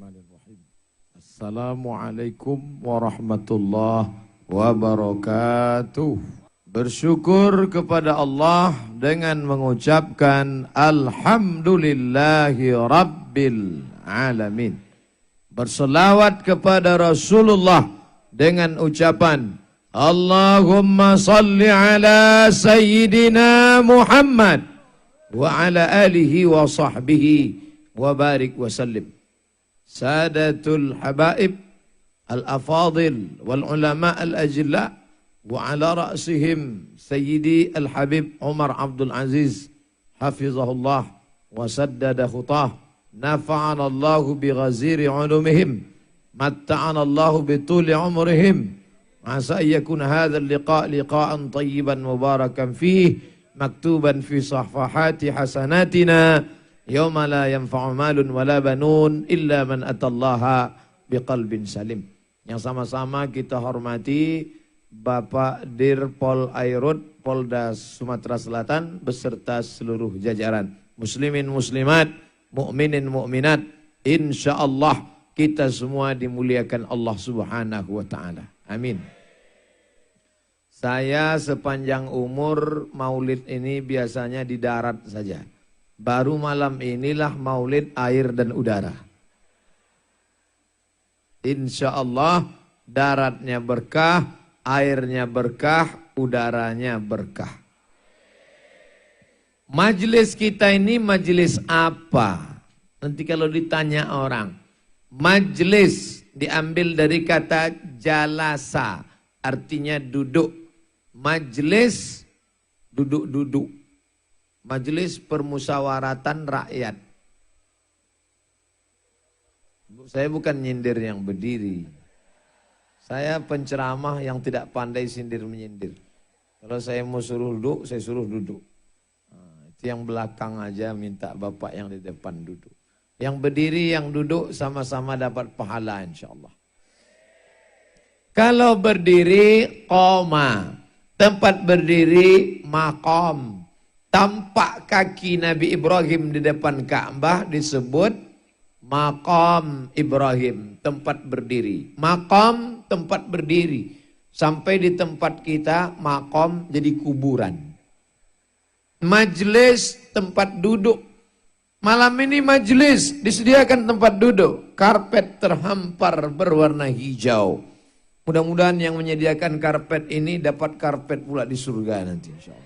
Bismillahirrahmanirrahim. Assalamualaikum warahmatullahi wabarakatuh. Bersyukur kepada Allah dengan mengucapkan Alhamdulillahi Rabbil Alamin. Berselawat kepada Rasulullah dengan ucapan Allahumma salli ala Sayyidina Muhammad wa ala alihi wa sahbihi wa barik wa sallim. Sadatul habaib al-afadil wal ulama al-ajilla wa ala ra'sihim Sayyidi al-habib Umar Abdul Aziz hafizahullah wa saddada khutah nafa'ana Allahu bi ghaziri ulumihim matta'ana Allahu bi tuli umrihim asa yakun hadha al-liqa' liqa'an tayyiban mubarakan fihi maktuban fi sahfahati hasanatina yauma la yanfa'u malun wala banun illa man atallaha biqalbin salim. Yang sama-sama kita hormati Bapak Dirpol Airut Polda Sumatera Selatan beserta seluruh jajaran muslimin muslimat, mukminin mukminat. Insyaallah kita semua dimuliakan Allah Subhanahu wa taala. Amin. Saya sepanjang umur maulid ini biasanya di darat saja. Baru malam inilah maulid air dan udara. Insya Allah daratnya berkah, airnya berkah, udaranya berkah. Majelis kita ini majelis apa? Nanti kalau ditanya orang, majelis diambil dari kata jalasa, artinya duduk. Majelis duduk-duduk. Majelis permusyawaratan rakyat. Saya bukan nyindir yang berdiri. Saya penceramah yang tidak pandai sindir menyindir. Kalau saya mau suruh duduk, saya suruh duduk. Nah, itu yang belakang aja minta bapak yang di depan duduk. Yang berdiri, yang duduk sama-sama dapat pahala insya Allah. Kalau berdiri, qoma. Tempat berdiri, maqam. Tampak kaki Nabi Ibrahim di depan Ka'bah disebut Maqam Ibrahim, tempat berdiri. Maqam, tempat berdiri. Sampai di tempat kita, maqam jadi kuburan. Majlis, tempat duduk. Malam ini majlis, disediakan tempat duduk. Karpet terhampar berwarna hijau. Mudah-mudahan yang menyediakan karpet ini dapat karpet pula di surga nanti insya Allah.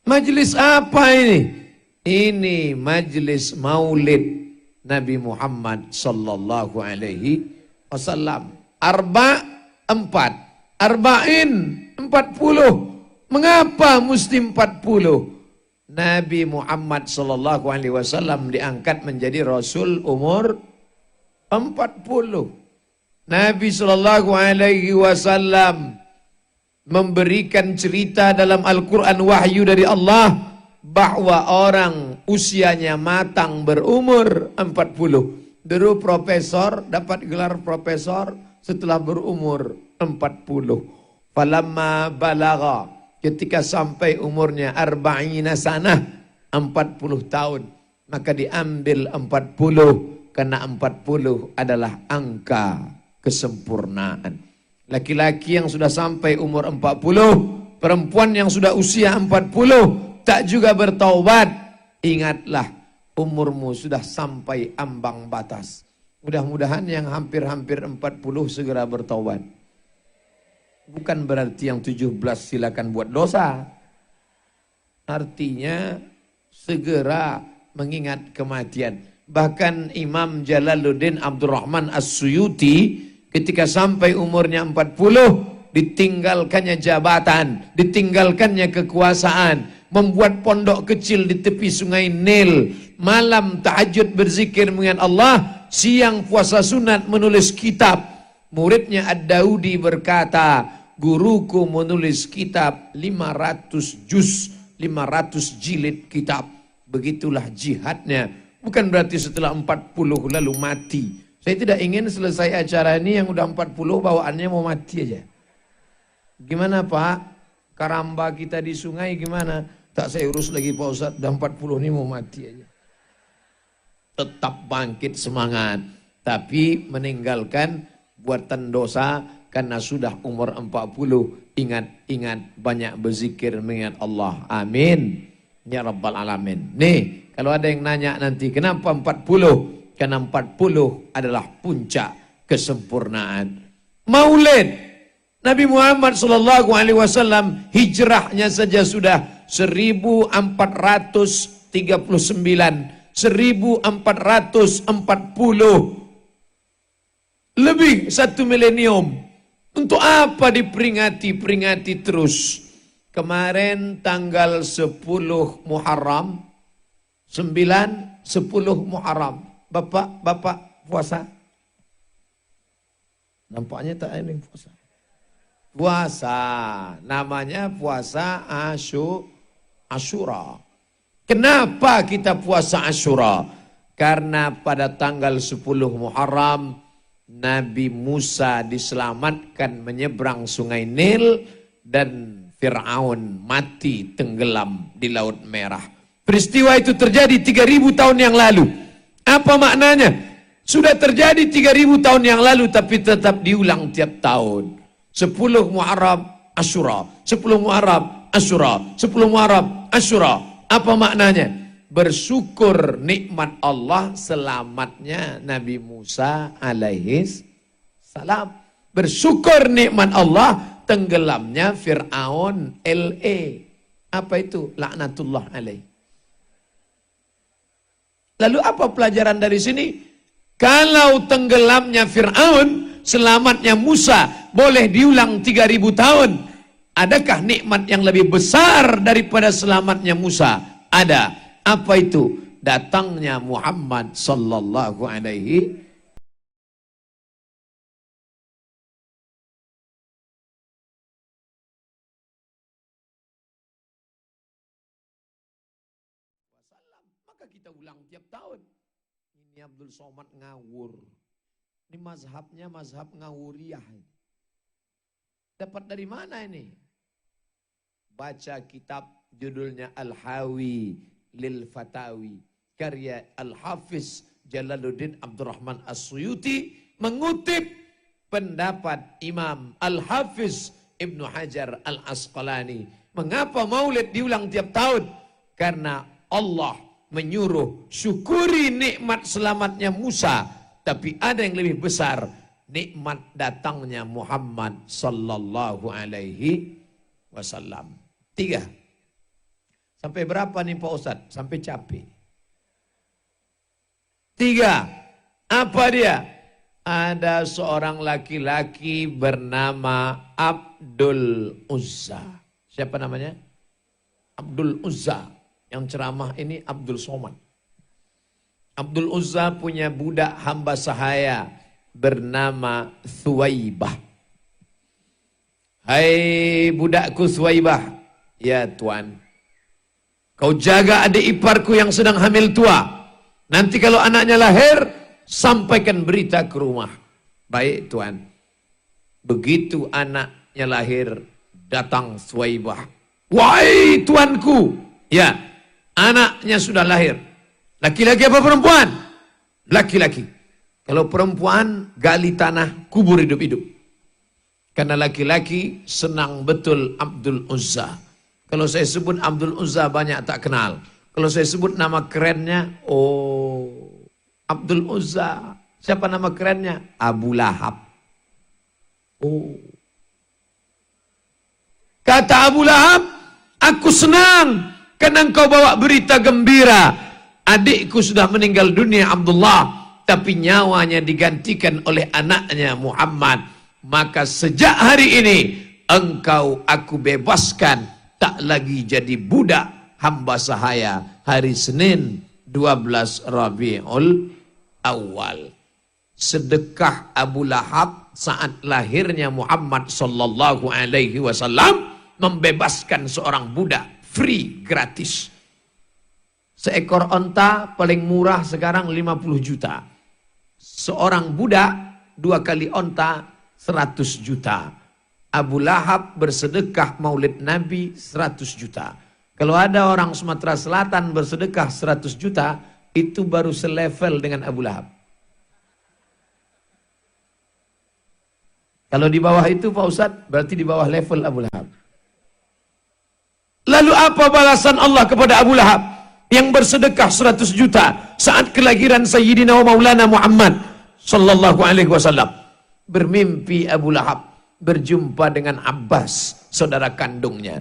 Majelis apa ini? Ini majelis maulid Nabi Muhammad sallallahu alaihi wasallam. Empat. Arba'in 40. Mengapa mesti 40? Nabi Muhammad sallallahu alaihi wasallam diangkat menjadi rasul umur 40. Nabi sallallahu alaihi wasallam memberikan cerita dalam Al-Quran wahyu dari Allah bahwa orang usianya matang berumur 40. Dulu profesor dapat gelar profesor setelah berumur 40. Falamma balagha, ketika sampai umurnya arba'ina sanah, 40 tahun, maka diambil 40 karena 40 adalah angka kesempurnaan. Laki-laki yang sudah sampai umur 40, perempuan yang sudah usia 40, tak juga bertaubat, ingatlah umurmu sudah sampai ambang batas. Mudah-mudahan yang hampir-hampir 40 segera bertaubat. Bukan berarti yang 17 silakan buat dosa. Artinya segera mengingat kematian. Bahkan Imam Jalaluddin Abdurrahman As-Suyuti ketika sampai umurnya 40, ditinggalkannya jabatan, ditinggalkannya kekuasaan, membuat pondok kecil di tepi sungai Nil, malam tahajud berzikir mengingat Allah, siang puasa sunat menulis kitab. Muridnya Ad-Daudi berkata, guruku menulis kitab 500 juz, 500 jilid kitab. Begitulah jihadnya. Bukan berarti setelah 40 lalu mati. Saya tidak ingin selesai acara ini yang udah 40 bawaannya mau mati aja. Gimana Pak? Karamba kita di sungai gimana? Tak saya urus lagi Pak Ustadz, udah 40 ini mau mati aja. tetap bangkit semangat. Tapi meninggalkan buatan dosa karena sudah umur 40. Ingat-ingat, banyak berzikir mengingat Allah. Amin. Ya Rabbal Alamin. Nih, kalau ada yang nanya nanti, kenapa 40? Karena 40 adalah puncak kesempurnaan. Maulid Nabi Muhammad SAW hijrahnya saja sudah 1439, 1440, lebih 1 milenium. Untuk apa diperingati terus? Kemarin tanggal 10 Muharram, 9, 10 Muharram. Bapak puasa? Nampaknya tak ada yang puasa. Puasa, namanya puasa Asyura. Kenapa kita puasa Asyura? Karena pada tanggal 10 Muharram Nabi Musa diselamatkan menyeberang sungai Nil dan Fir'aun mati tenggelam di Laut Merah. Peristiwa itu terjadi 3000 tahun yang lalu. Apa maknanya? Sudah terjadi 3000 tahun yang lalu tapi tetap diulang tiap tahun. 10 Muharram Asyura, 10 Muharram Asyura, 10 Muharram Asyura. Apa maknanya? Bersyukur nikmat Allah selamatnya Nabi Musa alaihis salam. Bersyukur nikmat Allah tenggelamnya Fir'aun Apa itu? Laknatullah alaih. Lalu apa pelajaran dari sini? Kalau tenggelamnya Fir'aun, selamatnya Musa boleh diulang 3000 tahun. Adakah nikmat yang lebih besar daripada selamatnya Musa? Ada. Apa itu? Datangnya Muhammad sallallahu alaihi wasallam. Maka kita ulang tiap tahun. Ini Abdul Somad ngawur. Ini mazhabnya mazhab ngawuriyah. Dapat dari mana ini? Baca kitab judulnya Al-Hawi Lil Fatawi, karya Al-Hafiz Jalaluddin Abdurrahman As-Suyuti, mengutip pendapat Imam Al-Hafiz Ibnu Hajar Al-Asqalani. Mengapa maulid diulang tiap tahun? Karena Allah menyuruh syukuri nikmat selamatnya Musa, tapi ada yang lebih besar, nikmat datangnya Muhammad sallallahu alaihi wasallam. 3. Sampai berapa nih Pak Ustadz? Sampai capek. 3. Apa dia? Ada seorang laki-laki bernama Abdul Uzza. Siapa namanya? Abdul Uzza. Yang ceramah ini Abdul Somad. Abdul Uzza punya budak hamba sahaya bernama Thuwaibah. Hai budakku Thuwaibah. Ya Tuan, kau jaga adik iparku yang sedang hamil tua. Nanti kalau anaknya lahir, sampaikan berita ke rumah. Baik Tuan. Begitu anaknya lahir, datang Thuwaibah. Wahai tuanku. Ya, anaknya sudah lahir. Laki-laki apa perempuan? Laki-laki. Kalau perempuan, gali tanah, kubur hidup-hidup. Karena laki-laki senang betul Abdul Uzza. Kalau saya sebut Abdul Uzza banyak tak kenal. Kalau saya sebut nama kerennya, Abdul Uzza. Siapa nama kerennya? Abu Lahab. Kata Abu Lahab, aku senang karena engkau bawa berita gembira. Adikku sudah meninggal dunia Abdullah, tapi nyawanya digantikan oleh anaknya Muhammad. Maka sejak hari ini engkau aku bebaskan. Tak lagi jadi budak hamba sahaya. Hari Senin 12 Rabiul Awal. Sedekah Abu Lahab saat lahirnya Muhammad sallallahu alaihi wasallam membebaskan seorang budak free, gratis. Seekor onta paling murah sekarang 50 juta. Seorang budak 2 kali onta 100 juta. Abu Lahab bersedekah maulid Nabi 100 juta. Kalau ada orang Sumatera Selatan bersedekah 100 juta, itu baru selevel dengan Abu Lahab. Kalau di bawah itu Pak Ustadz, berarti di bawah level Abu Lahab. Lalu apa balasan Allah kepada Abu Lahab yang bersedekah 100 juta saat kelahiran Sayyidina wa Maulana Muhammad sallallahu alaihi wasallam? Bermimpi Abu Lahab berjumpa dengan Abbas, saudara kandungnya.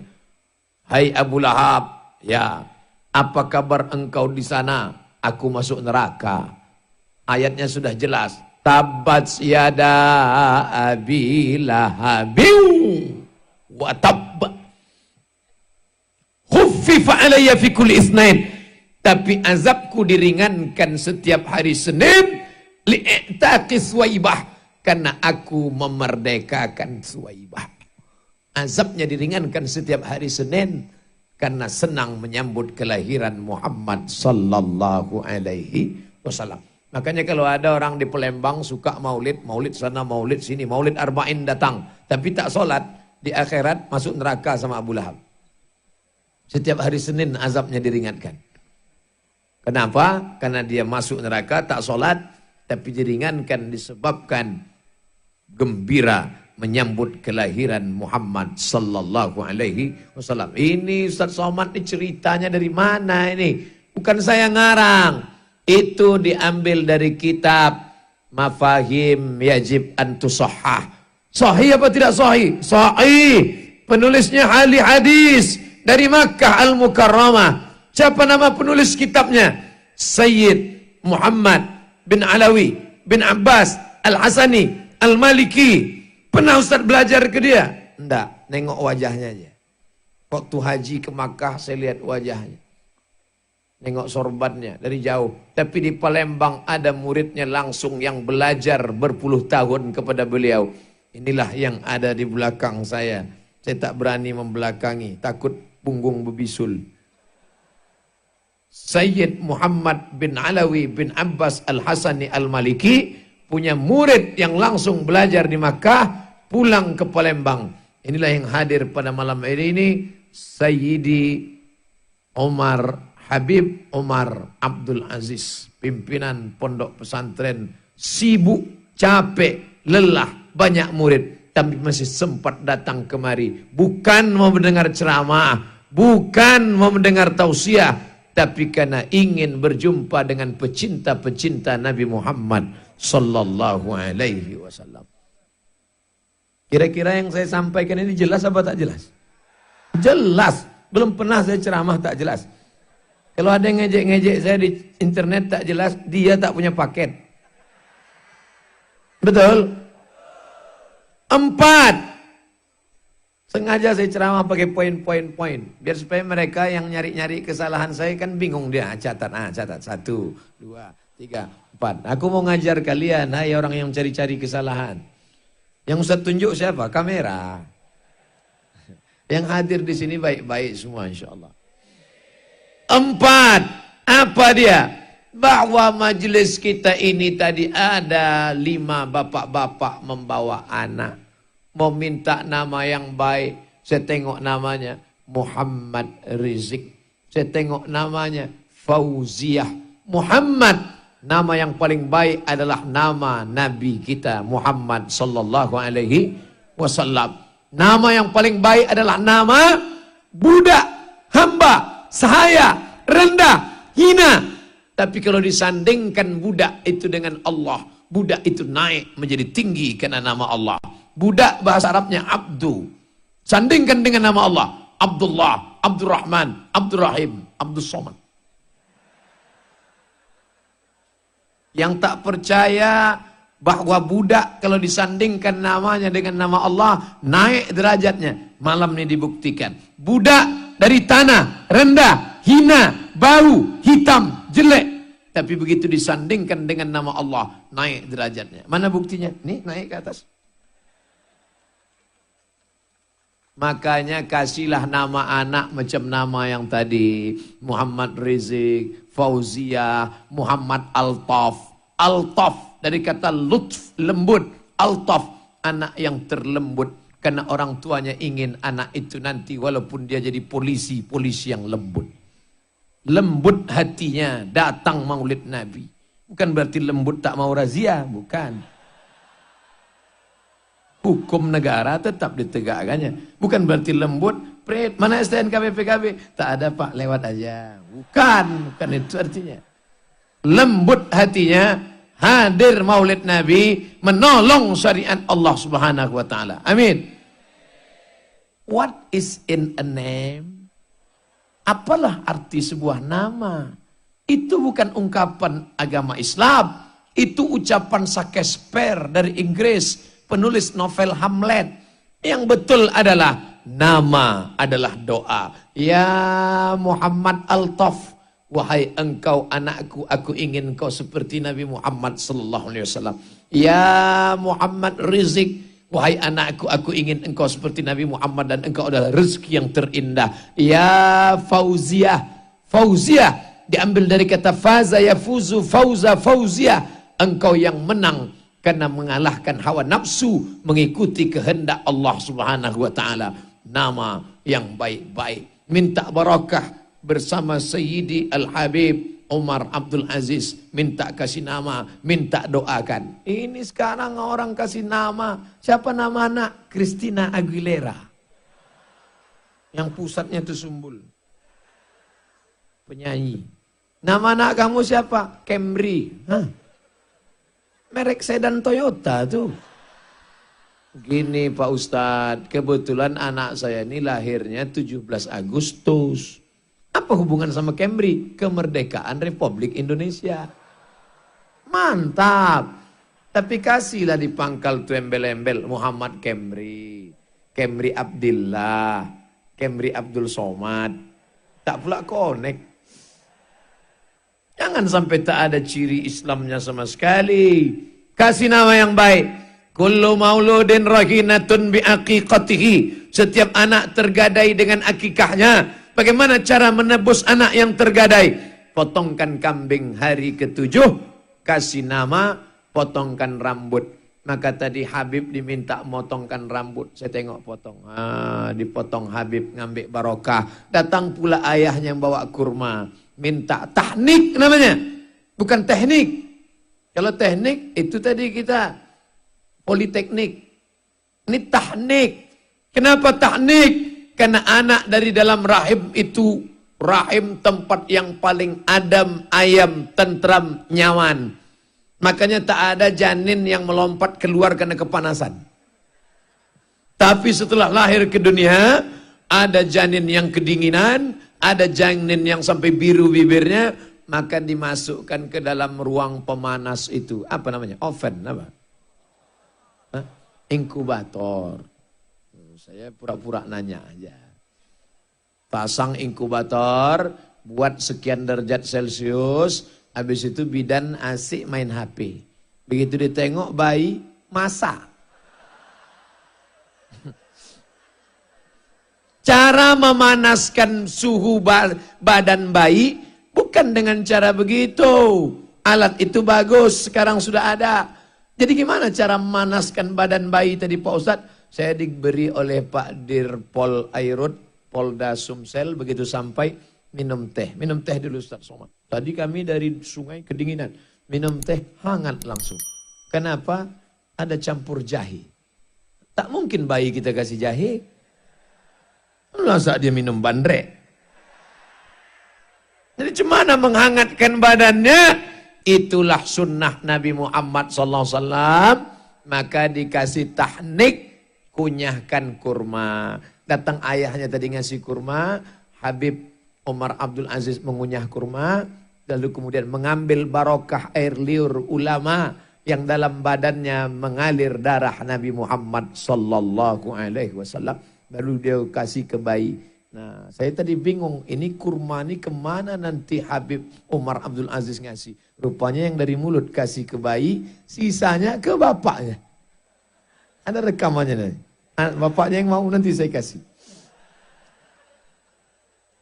Hai Abu Lahab, ya, apa kabar engkau di sana? Aku masuk neraka. Ayatnya sudah jelas. Tabat yada abi lahabin wa tabb. Khuffifa alayya fi kulli itsnain. Tapi azabku diringankan setiap hari Senin li'taqi Suwaibah, karena aku memerdekakan Suwaibah. Azabnya diringankan setiap hari Senin karena senang menyambut kelahiran Muhammad sallallahu alaihi wasallam. Makanya kalau ada orang di Palembang suka maulid, maulid sana, maulid sini, maulid arba'in datang, tapi tak sholat, di akhirat masuk neraka sama Abu Lahab. Setiap hari Senin azabnya diringankan. Kenapa? Karena dia masuk neraka, tak sholat, tapi diringankan disebabkan gembira menyambut kelahiran Muhammad sallallahu alaihi wasallam. Ini Ustaz Somad ini ceritanya dari mana ini? Bukan saya ngarang. Itu diambil dari kitab Mafahim Yajib Antusahah. Sahih apa tidak sahih? Sahih. Penulisnya ahli hadis dari Makkah Al-Mukarramah. Siapa nama penulis kitabnya? Sayyid Muhammad bin Alawi bin Abbas Al-Hasani Al-Maliki. Pernah Ustaz belajar ke dia? Enggak, nengok wajahnya aja. Waktu haji ke Makkah saya lihat wajahnya. Nengok sorbannya dari jauh. Tapi di Palembang ada muridnya langsung yang belajar berpuluh tahun kepada beliau. Inilah yang ada di belakang saya. Saya tak berani membelakangi, takut punggung berbisul. Sayyid Muhammad bin Alawi bin Abbas Al-Hasani Al-Maliki punya murid yang langsung belajar di Makkah, pulang ke Palembang. Inilah yang hadir pada malam hari ini, Sayyidi Omar Habib Omar Abdul Aziz, pimpinan pondok pesantren, sibuk, capek, lelah, banyak murid, tapi masih sempat datang kemari. Bukan mau mendengar ceramah, bukan mau mendengar tausiah, tapi karena ingin berjumpa dengan pecinta-pecinta Nabi Muhammad sallallahu alaihi wasallam. Kira-kira yang saya sampaikan ini jelas apa tak jelas? Jelas. Belum pernah saya ceramah tak jelas. Kalau ada yang ngejek-ngejek saya di internet tak jelas, dia tak punya paket. Betul? 4. Sengaja saya ceramah pakai poin-poin-poin. Biar supaya mereka yang nyari-nyari kesalahan saya kan bingung dia. Catat, catat. 1, 2, 3, 4. Aku mau ngajar kalian, hai orang yang cari-cari kesalahan. Yang Ustaz tunjuk siapa? Kamera. Yang hadir di sini baik-baik semua insyaAllah. 4. Apa dia? Bahwa majelis kita ini tadi ada 5 bapak-bapak membawa anak. Mau minta nama yang baik. Saya tengok namanya Muhammad Rizik. Saya tengok namanya Fauziah. Muhammad, nama yang paling baik adalah nama Nabi kita Muhammad sallallahu alaihi wasallam. Nama yang paling baik adalah nama budak, hamba, sahaya, rendah, hina. Tapi kalau disandingkan budak itu dengan Allah, budak itu naik menjadi tinggi karena nama Allah. Budak bahasa Arabnya abdu. Sandingkan dengan nama Allah, Abdullah, Abdurrahman, Abdurrahim, Abdus Somad. Yang tak percaya bahwa budak kalau disandingkan namanya dengan nama Allah naik derajatnya, malam ini dibuktikan. Budak dari tanah, rendah, hina, bau, hitam, jelek, tapi begitu disandingkan dengan nama Allah naik derajatnya. Mana buktinya? Nih naik ke atas. Makanya kasihlah nama anak macam nama yang tadi, Muhammad Rizik, Fauzia, Muhammad Altaf. Altaf dari kata lutf, lembut. Altaf, anak yang terlembut. Karena orang tuanya ingin anak itu nanti walaupun dia jadi polisi, polisi yang lembut. lembut hatinya datang maulid Nabi. Bukan berarti lembut tak mau razia, bukan. Hukum negara tetap ditegakkannya. Bukan berarti lembut, pret, mana STNK PKB? Tak ada Pak, lewat aja. Bukan itu artinya. Lembut hatinya, hadir maulid Nabi, menolong syariat Allah Subhanahu wa taala. Amin. What is in a name? Apalah arti sebuah nama? Itu bukan ungkapan agama Islam. Itu ucapan Shakespeare dari Inggris, penulis novel Hamlet. Yang betul adalah nama adalah doa. Ya Muhammad Altaf, wahai engkau anakku, aku ingin kau seperti Nabi Muhammad sallallahu alaihi wasallam. Ya Muhammad Rizik, wahai anakku, aku ingin engkau seperti Nabi Muhammad dan engkau adalah rezeki yang terindah. Ya Fauziah, Fauziah diambil dari kata faza yafuzu, fauza fauzia, engkau yang menang karena mengalahkan hawa nafsu, mengikuti kehendak Allah Subhanahu wa taala. Nama yang baik-baik. Minta barakah bersama Sayyidi Al-Habib Umar Abdul Aziz, minta kasih nama, minta doakan. Ini sekarang orang kasih nama, siapa nama anak? Christina Aguilera. Yang pusatnya itu Sumbul. Penyanyi. Nama anak kamu siapa? Camry. Hah? Merek sedan Toyota tuh. Gini Pak Ustadz, kebetulan anak saya ini lahirnya 17 Agustus. Apa hubungan sama Camry? Kemerdekaan Republik Indonesia. Mantap. Tapi kasihlah di pangkal tuh embel-embel Muhammad Camry, Camry Abdillah, Camry Abdul Somad. Tak pula connect. Jangan sampai tak ada ciri Islamnya sama sekali. Kasih nama yang baik. Kullu mauludin rahinatun biaqiqatihi. Setiap anak tergadai dengan akikahnya. Bagaimana cara menebus anak yang tergadai? Potongkan kambing hari ke-7. Kasih nama, potongkan rambut. Maka tadi Habib diminta motongkan rambut. Saya tengok potong. Dipotong Habib, ngambil barokah. Datang pula ayahnya yang bawa kurma. Minta tahnik namanya, bukan teknik. Kalau teknik itu tadi kita politeknik. Ini tahnik. Kenapa tahnik? Karena anak dari dalam rahim itu, rahim tempat yang paling adem, ayam, tentram, nyaman. Makanya tak ada janin yang melompat keluar karena kepanasan. Tapi setelah lahir ke dunia, ada janin yang kedinginan, ada janin yang sampai biru bibirnya, maka dimasukkan ke dalam ruang pemanas itu. Apa namanya? Oven, apa? Hah? Inkubator. Saya pura-pura nanya aja. Pasang inkubator, buat sekian derajat Celcius, habis itu bidan asik main HP. Begitu ditengok bayi, masak. Cara memanaskan suhu badan bayi bukan dengan cara begitu. Alat itu bagus, sekarang sudah ada. Jadi gimana cara memanaskan badan bayi tadi Pak Ustadz? Saya diberi oleh Pak Dirpol Airut, Polda Sumsel, begitu sampai minum teh. Minum teh dulu Ustadz Somad. Tadi kami dari sungai kedinginan. Minum teh hangat langsung. Kenapa? Ada campur jahe. Tak mungkin bayi kita kasih jahe. Masa dia minum bandrek? Jadi gimana menghangatkan badannya? Itulah sunnah Nabi Muhammad SAW. Maka dikasih tahnik, kunyahkan kurma. Datang ayahnya tadi ngasih kurma. Habib Umar Abdul Aziz mengunyah kurma. Lalu kemudian mengambil barokah air liur ulama yang dalam badannya mengalir darah Nabi Muhammad SAW. Baru dia kasih ke bayi. Nah, saya tadi bingung, ini kurma ini kemana nanti Habib Umar Abdul Aziz ngasih? Rupanya yang dari mulut kasih ke bayi, sisanya ke bapaknya. Ada rekamannya nanti. Bapaknya yang mau nanti saya kasih.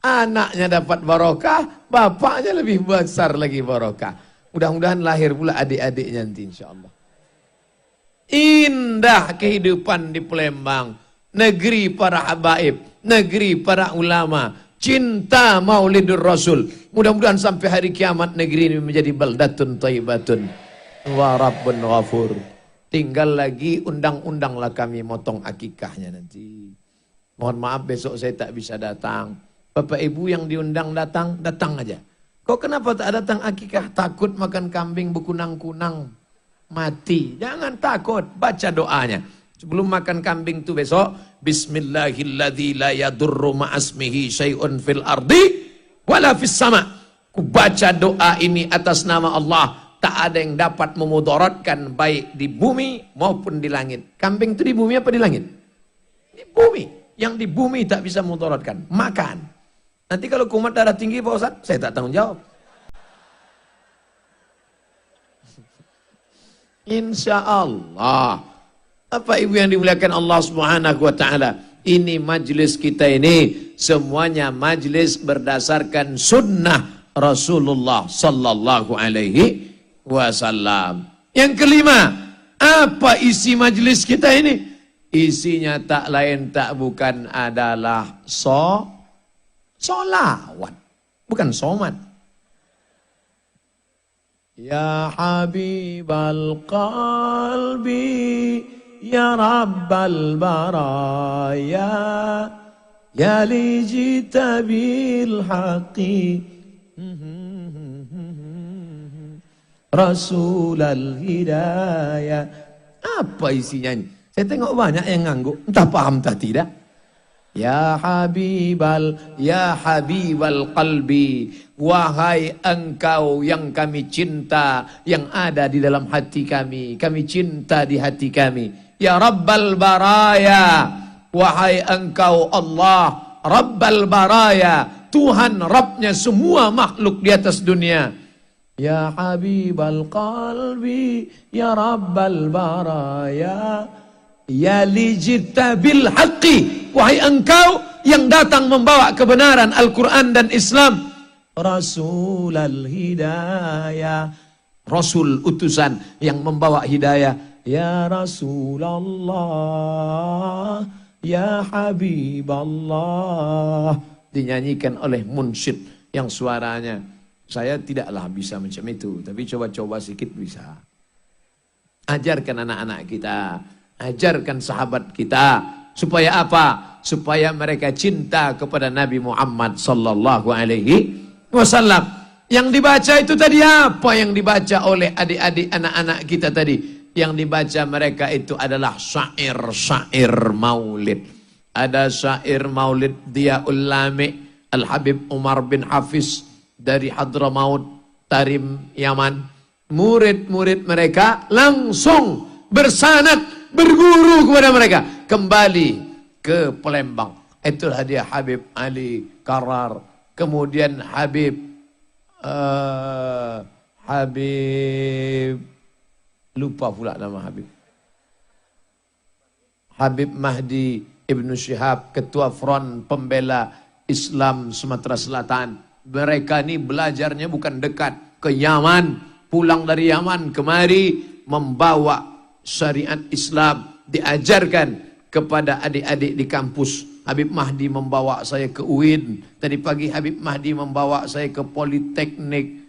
Anaknya dapat barokah, bapaknya lebih besar lagi barokah. Mudah-mudahan lahir pula adik-adiknya nanti insya Allah. Indah kehidupan di Palembang. Negeri para habaib, negeri para ulama, cinta Maulidur Rasul. Mudah-mudahan sampai hari kiamat negeri ini menjadi baldatun thayyibatun wa rabbun ghafur. Tinggal lagi undang-undanglah kami motong akikahnya nanti. Mohon maaf besok saya tak bisa datang. Bapak ibu yang diundang datang, datang aja. Kok kenapa tak datang akikah? Takut makan kambing berkunang-kunang mati. Jangan takut, baca doanya. Sebelum makan kambing itu besok, Bismillahilladzi la yadurru ma'asmihi syai'un fil ardi wala fis sama. Ku baca doa ini atas nama Allah. Tak ada yang dapat memudaratkan baik di bumi maupun di langit. Kambing itu di bumi apa di langit? Di bumi. Yang di bumi tak bisa memudaratkan. Makan. Nanti kalau kumat darah tinggi Pak Ustaz, saya tak tanggung jawab. Insya Allah. Apa ibu yang dimuliakan Allah Subhanahu wa ta'ala. Ini majlis kita ini semuanya majlis berdasarkan sunnah Rasulullah sallallahu alaihi wasallam. Yang kelima, apa isi majlis kita ini? Isinya tak lain tak bukan adalah solawat, bukan somat. Ya Habibal Qalbi, Ya Rabbal Baraya, Ya Lijita bil Haqi, Rasulal Hidayah. Apa isinya ini? Saya tengok banyak yang ngangguk, entah paham entah tidak. Ya Habibal Qalbi, wahai engkau yang kami cinta, yang ada di dalam hati kami cinta di hati kami. Ya Rabbal Baraya, wahai engkau Allah, Rabbal Baraya, Tuhan Rabbnya semua makhluk di atas dunia. Ya Habibal Qalbi, Ya Rabbal Baraya, Ya Lijita bil Haqqi, wahai engkau yang datang membawa kebenaran Al-Quran dan Islam. Rasulal Hidayah, Rasul utusan yang membawa hidayah. Ya Rasulullah, Ya Habiballah. Dinyanyikan oleh munsyid yang suaranya, saya tidaklah bisa macam itu, tapi coba-coba sedikit bisa. Ajarkan anak-anak kita, ajarkan sahabat kita, supaya apa? Supaya mereka cinta kepada Nabi Muhammad sallallahu alaihi wasallam. Yang dibaca itu tadi apa yang dibaca oleh adik-adik anak-anak kita tadi? Yang dibaca mereka itu adalah syair-syair maulid. Ada syair maulid Diyaul Lami, Al-Habib Umar bin Hafiz dari Hadramaut, Tarim, Yaman. Murid-murid mereka langsung bersanad, berguru kepada mereka. Kembali ke Palembang. Itu hadiah Habib Ali Karar. Kemudian Habib lupa pula nama Habib Mahdi Ibnu Syihab, Ketua Front Pembela Islam Sumatera Selatan. Mereka ini belajarnya bukan dekat ke Yaman, pulang dari Yaman kemari membawa syariat Islam, diajarkan kepada adik-adik di kampus. Habib Mahdi membawa saya ke UIN. Tadi pagi Habib Mahdi membawa saya ke Politeknik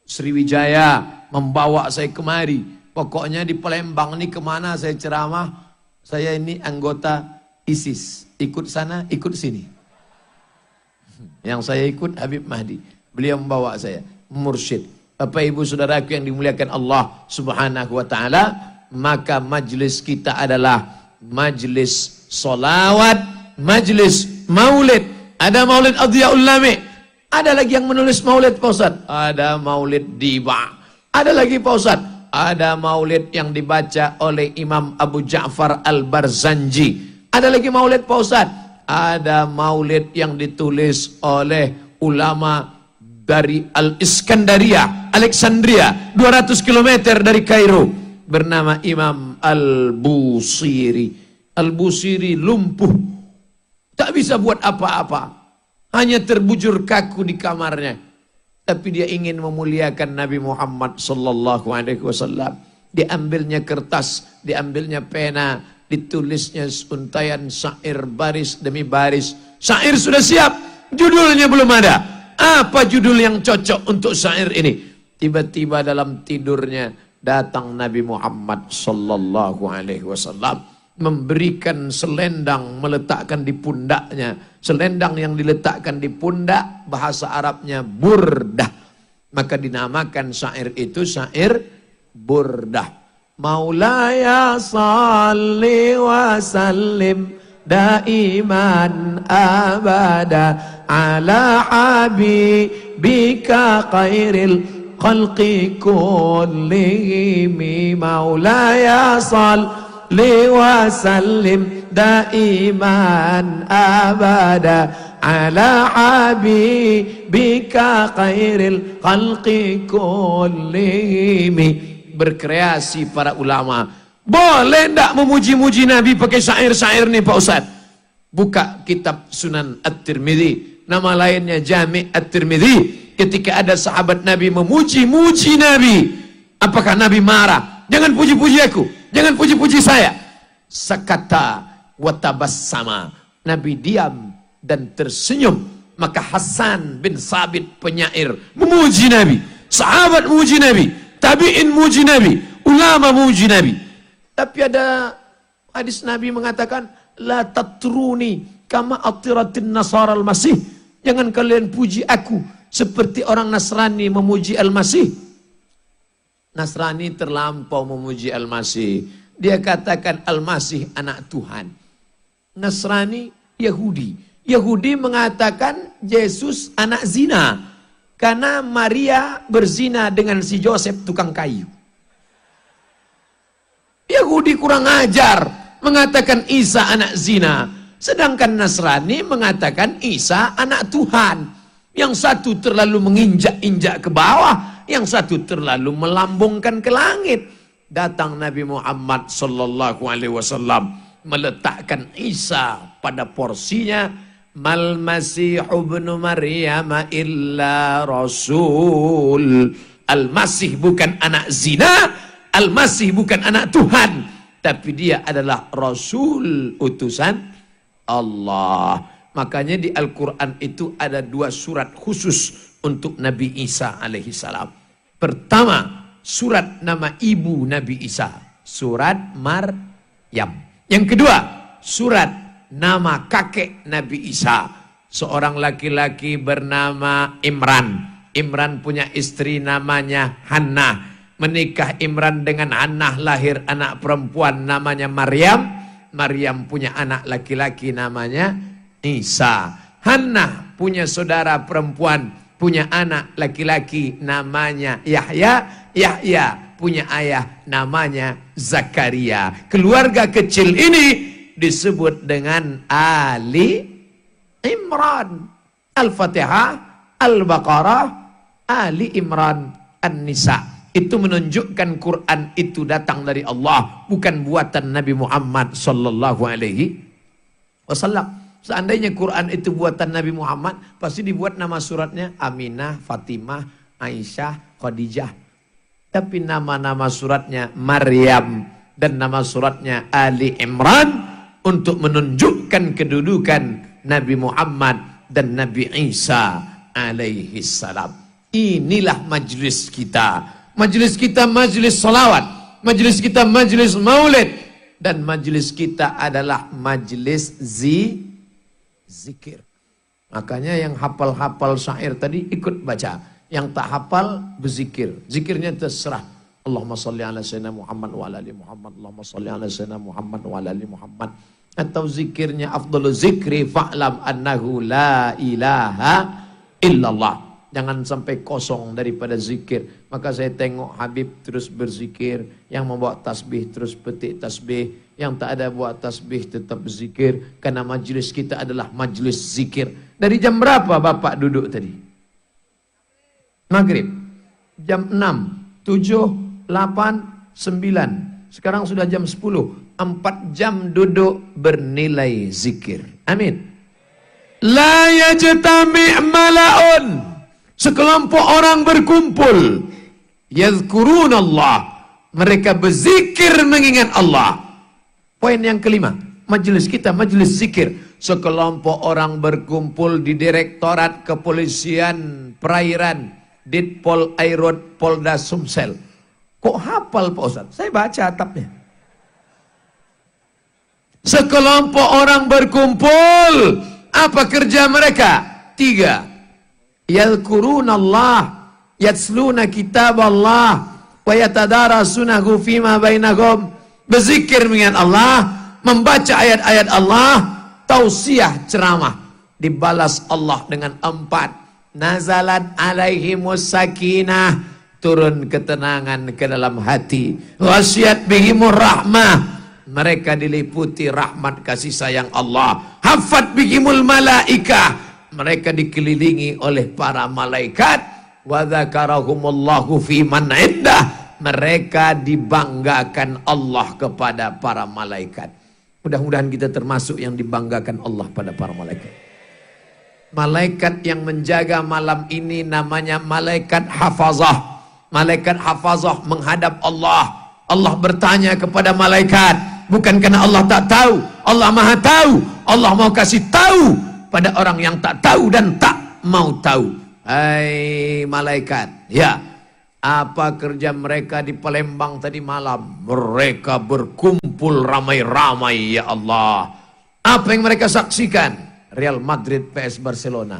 Sriwijaya, membawa saya kemari. Pokoknya di Palembang ini kemana saya ceramah, saya ini anggota ISIS. Ikut sana, ikut sini. Yang saya ikut Habib Mahdi. Beliau membawa saya, mursyid. Bapak ibu saudaraku yang dimuliakan Allah Subhanahu wa ta'ala, maka majlis kita adalah majlis solawat, majlis maulid. Ada maulid Adhiyaul Lami. Ada lagi yang menulis maulid Pak Ustaz. Ada maulid Diba. Ada lagi Pak Ustaz. Ada maulid yang dibaca oleh Imam Abu Ja'far Al-Barzanji. Ada lagi maulid Pak Ustaz. Ada maulid yang ditulis oleh ulama dari Al-Iskandaria, Alexandria, 200 km dari Kairo, bernama Imam Al-Busiri. Al-Busiri lumpuh, tak bisa buat apa-apa, hanya terbujur kaku di kamarnya. Tapi dia ingin memuliakan Nabi Muhammad sallallahu alaihi wasallam. Diambilnya kertas, diambilnya pena, ditulisnya untayan syair baris demi baris. Syair sudah siap, Judulnya belum ada. Apa judul yang cocok untuk syair ini? Tiba-tiba dalam tidurnya datang Nabi Muhammad sallallahu alaihi wasallam, memberikan selendang, meletakkan di pundaknya. Selendang yang diletakkan di pundak bahasa Arabnya burdah. Maka dinamakan syair itu syair burdah. Maulaya salli wa sallim daiman abada ala habibika khairil khalqi kullihim. Maulaya salli wa sallim daiman abada ala habibika khairil khalqi kullihim. Berkreasi para ulama. Boleh ndak memuji-muji Nabi pakai syair-syair nih Pak Ustaz? Buka kitab Sunan At-Tirmidzi, nama lainnya Jami' At-Tirmidzi. Ketika ada sahabat Nabi memuji-muji Nabi, apakah Nabi marah? Jangan puji-puji aku, jangan puji-puji saya. Sakata wa tabassama. Nabi diam dan tersenyum. Maka Hasan bin Sabit penyair memuji Nabi, sahabat memuji Nabi, tabi'in muji Nabi, ulama muji Nabi. Tapi ada hadis Nabi mengatakan, la tatruni kama atiratin nasara al-masih. Jangan kalian puji aku seperti orang Nasrani memuji Al-Masih. Nasrani terlampau memuji Al-Masih. Dia katakan Al-Masih anak Tuhan. Nasrani Yahudi. Yahudi mengatakan Yesus anak zina. Karena Maria berzina dengan si Joseph tukang kayu. Yahudi kurang ajar mengatakan Isa anak zina. Sedangkan Nasrani mengatakan Isa anak Tuhan. Yang satu terlalu menginjak-injak ke bawah, yang satu terlalu melambungkan ke langit. Datang Nabi Muhammad sallallahu alaihi wasallam meletakkan Isa pada porsinya. Mal Masihu ibnu Maryam illa rasul. Al-Masih bukan anak zina, Al-Masih bukan anak Tuhan, tapi dia adalah Rasul utusan Allah. Makanya di Al-Quran itu ada 2 surat khusus untuk Nabi Isa alaihi salam. Pertama, surat nama ibu Nabi Isa, surat Maryam. Yang kedua, surat nama kakek Nabi Isa, seorang laki-laki bernama Imran. Imran punya istri namanya Hannah. Menikah Imran dengan Hannah, lahir anak perempuan namanya Maryam. Maryam punya anak laki-laki namanya Isa. Hannah punya saudara perempuan, punya anak laki-laki namanya Yahya. Yahya punya ayah namanya Zakaria. Keluarga kecil ini disebut dengan Ali Imran. Al-Fatihah, Al-Baqarah, Ali Imran, An-Nisa. Itu menunjukkan Quran itu datang dari Allah, bukan buatan Nabi Muhammad sallallahu alaihi wasallam. Seandainya Quran itu buatan Nabi Muhammad, pasti dibuat nama suratnya Aminah, Fatimah, Aisyah, Khadijah. Tapi nama-nama suratnya Maryam dan nama suratnya Ali Imran untuk menunjukkan kedudukan Nabi Muhammad dan Nabi Isa alaihi salam. Inilah majlis kita. Majlis kita majlis salawat. Majlis kita majlis maulid. Dan majlis kita adalah majlis zikir. Makanya yang hafal-hafal syair tadi ikut baca. Yang tak hafal berzikir. Zikirnya terserah. Allahumma salli ala sayyidina Muhammad wa ala ali Muhammad. Allahumma salli ala sayyidina Muhammad wa ala ali Muhammad. Atau zikirnya afdalu zikri fa'lam annahu la ilaha illallah. Jangan sampai kosong daripada zikir. Maka saya tengok Habib terus berzikir. Yang membawa tasbih terus petik tasbih. Yang tak ada buat tasbih tetap berzikir. Karena majlis kita adalah majlis zikir. Dari jam berapa Bapak duduk tadi? Maghrib. Jam 6, 7, 8, 9. Sekarang sudah jam 10. 4 jam duduk bernilai zikir. Amin. La yajtami' mala'un. Sekelompok orang berkumpul, yazkurun Allah, mereka berzikir mengingat Allah. Poin yang kelima, majelis kita majelis zikir. sekelompok orang berkumpul di Direktorat Kepolisian Perairan Ditpol Airod Polda Sumsel. Kok hafal Pak Ustaz? Saya baca atapnya. Sekelompok orang berkumpul. Apa kerja mereka? 3. Yadhkurunallah, yatsluna kitab Allah, wa yatadarasunahu fima bainahum. Berzikir mengingat Allah, membaca ayat-ayat Allah, tausiah ceramah. Dibalas Allah dengan 4. Nazalat alaihimus sakinah, turun ketenangan ke dalam hati. Wasiat bihimur rahmah, mereka diliputi rahmat kasih sayang Allah. Hafat bihimul malaikah, mereka dikelilingi oleh para malaikat. Wa dzakarahumullahu fi man iddah, mereka dibanggakan Allah kepada para malaikat. Mudah-mudahan kita termasuk yang dibanggakan Allah pada para malaikat. Malaikat yang menjaga malam ini namanya malaikat hafazah. Malaikat hafazah menghadap Allah. Allah bertanya kepada malaikat, bukan karena Allah tak tahu, Allah maha tahu. Allah mau kasih tahu pada orang yang tak tahu dan tak mau tahu. Hai malaikat, ya, apa kerja mereka di Palembang tadi malam? Mereka berkumpul ramai-ramai, ya Allah. Apa yang mereka saksikan? Real Madrid PS Barcelona.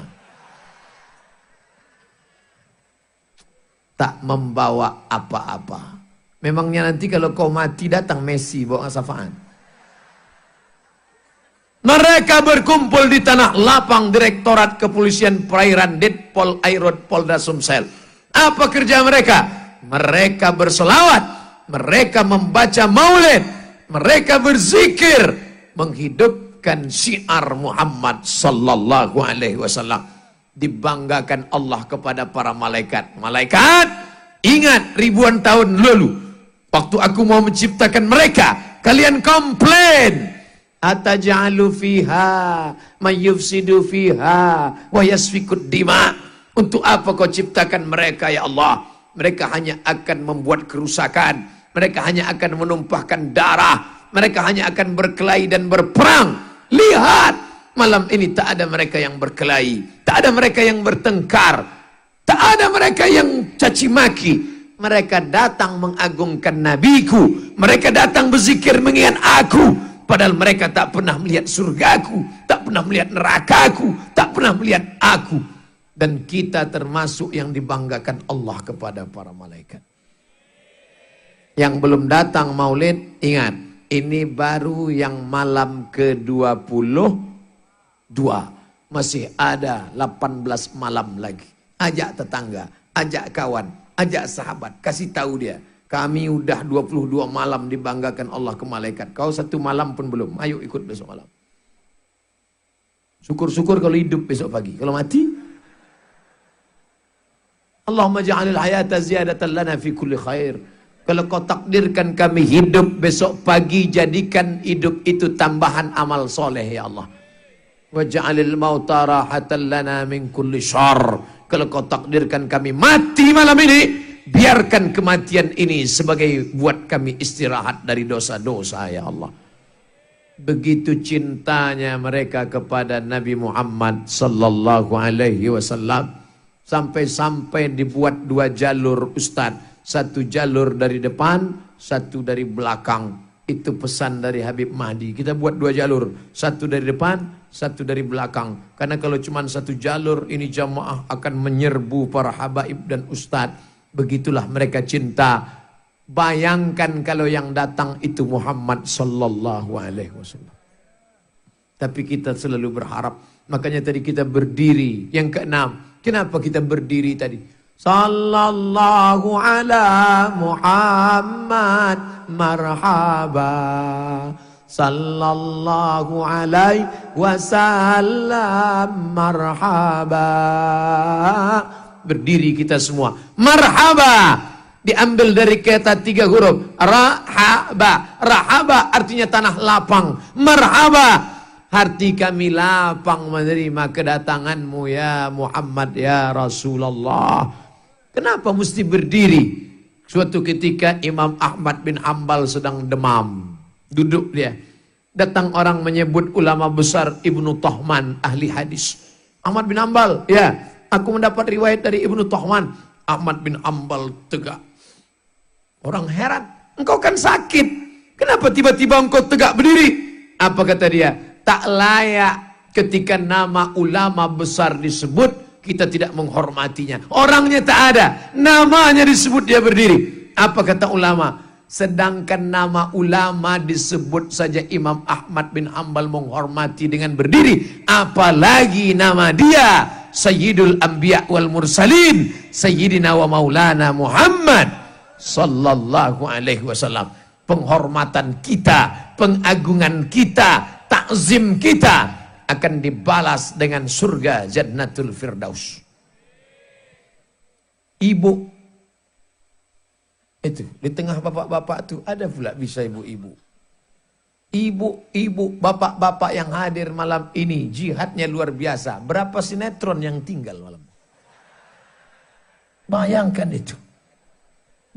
Tak membawa apa-apa. Memangnya nanti kalau kau mati datang Messi bawa safaan. Mereka berkumpul di tanah lapang Direktorat Kepolisian Perairan Ditpol Airod Polda Sumsel. Apa kerja mereka? Mereka berselawat, mereka membaca maulid, mereka berzikir, menghidupkan syiar Muhammad sallallahu alaihi wasallam. Dibanggakan Allah kepada para malaikat. Malaikat, ingat ribuan tahun lalu waktu aku mau menciptakan mereka, kalian komplain. Ataj'alu fiha may yufsidu fiha wa yasfikud dima. Untuk apa kau ciptakan mereka ya Allah? Mereka hanya akan membuat kerusakan, mereka hanya akan menumpahkan darah, mereka hanya akan berkelahi dan berperang. Lihat, malam ini tak ada mereka yang berkelahi, tak ada mereka yang bertengkar, tak ada mereka yang caci maki. Mereka datang mengagungkan nabiku, mereka datang berzikir mengingat aku. Padahal mereka tak pernah melihat surgaku, tak pernah melihat nerakaku, tak pernah melihat aku. Dan kita termasuk yang dibanggakan Allah kepada para malaikat. Yang belum datang maulid, ingat, ini baru yang malam ke-22. Masih ada 18 malam lagi. Ajak tetangga, ajak kawan, ajak sahabat, kasih tahu dia. Kami udah 22 malam dibanggakan Allah ke malaikat. Kau 1 malam pun belum. Ayo ikut besok malam. Syukur-syukur kalau hidup besok pagi. Kalau mati, Allahumma ja'alil hayata ziyadatan lana fi kulli khair. Kalau kau takdirkan kami hidup besok pagi, jadikan hidup itu tambahan amal soleh ya Allah. Wa ja'alil mauta rahatan lana min kulli syarr. Kalau kau takdirkan kami mati malam ini, biarkan kematian ini sebagai buat kami istirahat dari dosa-dosa ya Allah. Begitu cintanya mereka kepada Nabi Muhammad sallallahu alaihi wasallam, sampai-sampai dibuat 2 jalur Ustaz, 1 jalur dari depan, 1 dari belakang. Itu pesan dari Habib Mahdi. Kita buat 2 jalur, 1 dari depan, 1 dari belakang. Karena kalau cuma 1 jalur, ini jamaah akan menyerbu para habaib dan Ustaz. Begitulah mereka cinta. Bayangkan kalau yang datang itu Muhammad sallallahu alaihi wasallam. Tapi kita selalu berharap. Makanya tadi kita berdiri. Yang ke-6. Kenapa kita berdiri tadi? Sallallahu ala Muhammad marhaba. Sallallahu alaihi wasallam marhaba. Berdiri kita semua. Marhaba diambil dari kata 3 huruf. Rahaba. Rahaba artinya tanah lapang. Marhaba, hati kami lapang menerima kedatanganmu ya Muhammad ya Rasulullah. Kenapa mesti berdiri? Suatu ketika Imam Ahmad bin Hanbal sedang demam. Duduk dia. Datang orang menyebut ulama besar Ibnu Tohman, ahli hadis. Ahmad bin Ambal, ya, aku mendapat riwayat dari Ibnu Tohman. Ahmad bin Ambal tegak. Orang heran, engkau kan sakit. Kenapa tiba-tiba engkau tegak berdiri? Apa kata dia? Tak layak ketika nama ulama besar disebut, kita tidak menghormatinya. Orangnya tak ada, namanya disebut dia berdiri. Apa kata ulama? Sedangkan nama ulama disebut saja Imam Ahmad bin Hanbal menghormati dengan berdiri, apalagi nama dia Sayyidul Anbiya wal Mursalin, Sayyidina wa Maulana Muhammad sallallahu alaihi wasallam. Penghormatan kita, pengagungan kita, takzim kita akan dibalas dengan surga Jannatul Firdaus. Ibu itu di tengah bapak-bapak itu ada pula bisa ibu-ibu. Ibu-ibu, bapak-bapak yang hadir malam ini jihadnya luar biasa. Berapa sinetron yang tinggal malam? Bayangkan itu.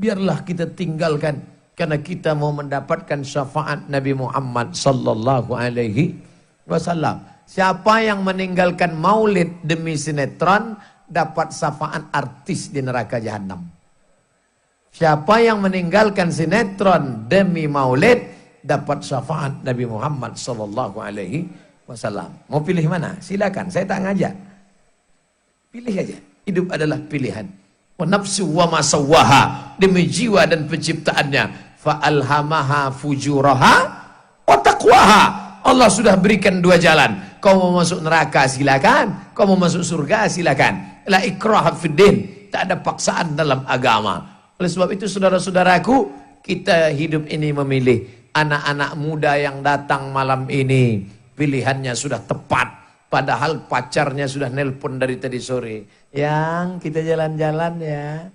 Biarlah kita tinggalkan karena kita mau mendapatkan syafaat Nabi Muhammad sallallahu alaihi wasallam. Siapa yang meninggalkan maulid demi sinetron dapat syafaat artis di neraka jahanam. Siapa yang meninggalkan sinetron demi maulid dapat syafaat Nabi Muhammad sallallahu alaihi wasallam. Mau pilih mana? Silakan, saya tak ngajak. Pilih aja. Hidup adalah pilihan. Wa nafsu wa ma sawwaha, demi jiwa dan penciptaannya. Fa alhamaha fujuraha wa taqwaha. Allah sudah berikan dua jalan. Kau mau masuk neraka silakan, kau mau masuk surga silakan. La ikraha fid din, tak ada paksaan dalam agama. Oleh sebab itu saudara-saudaraku, kita hidup ini memilih. Anak-anak muda yang datang malam ini pilihannya sudah tepat. Padahal pacarnya sudah nelpon dari tadi sore. Yang kita jalan-jalan ya.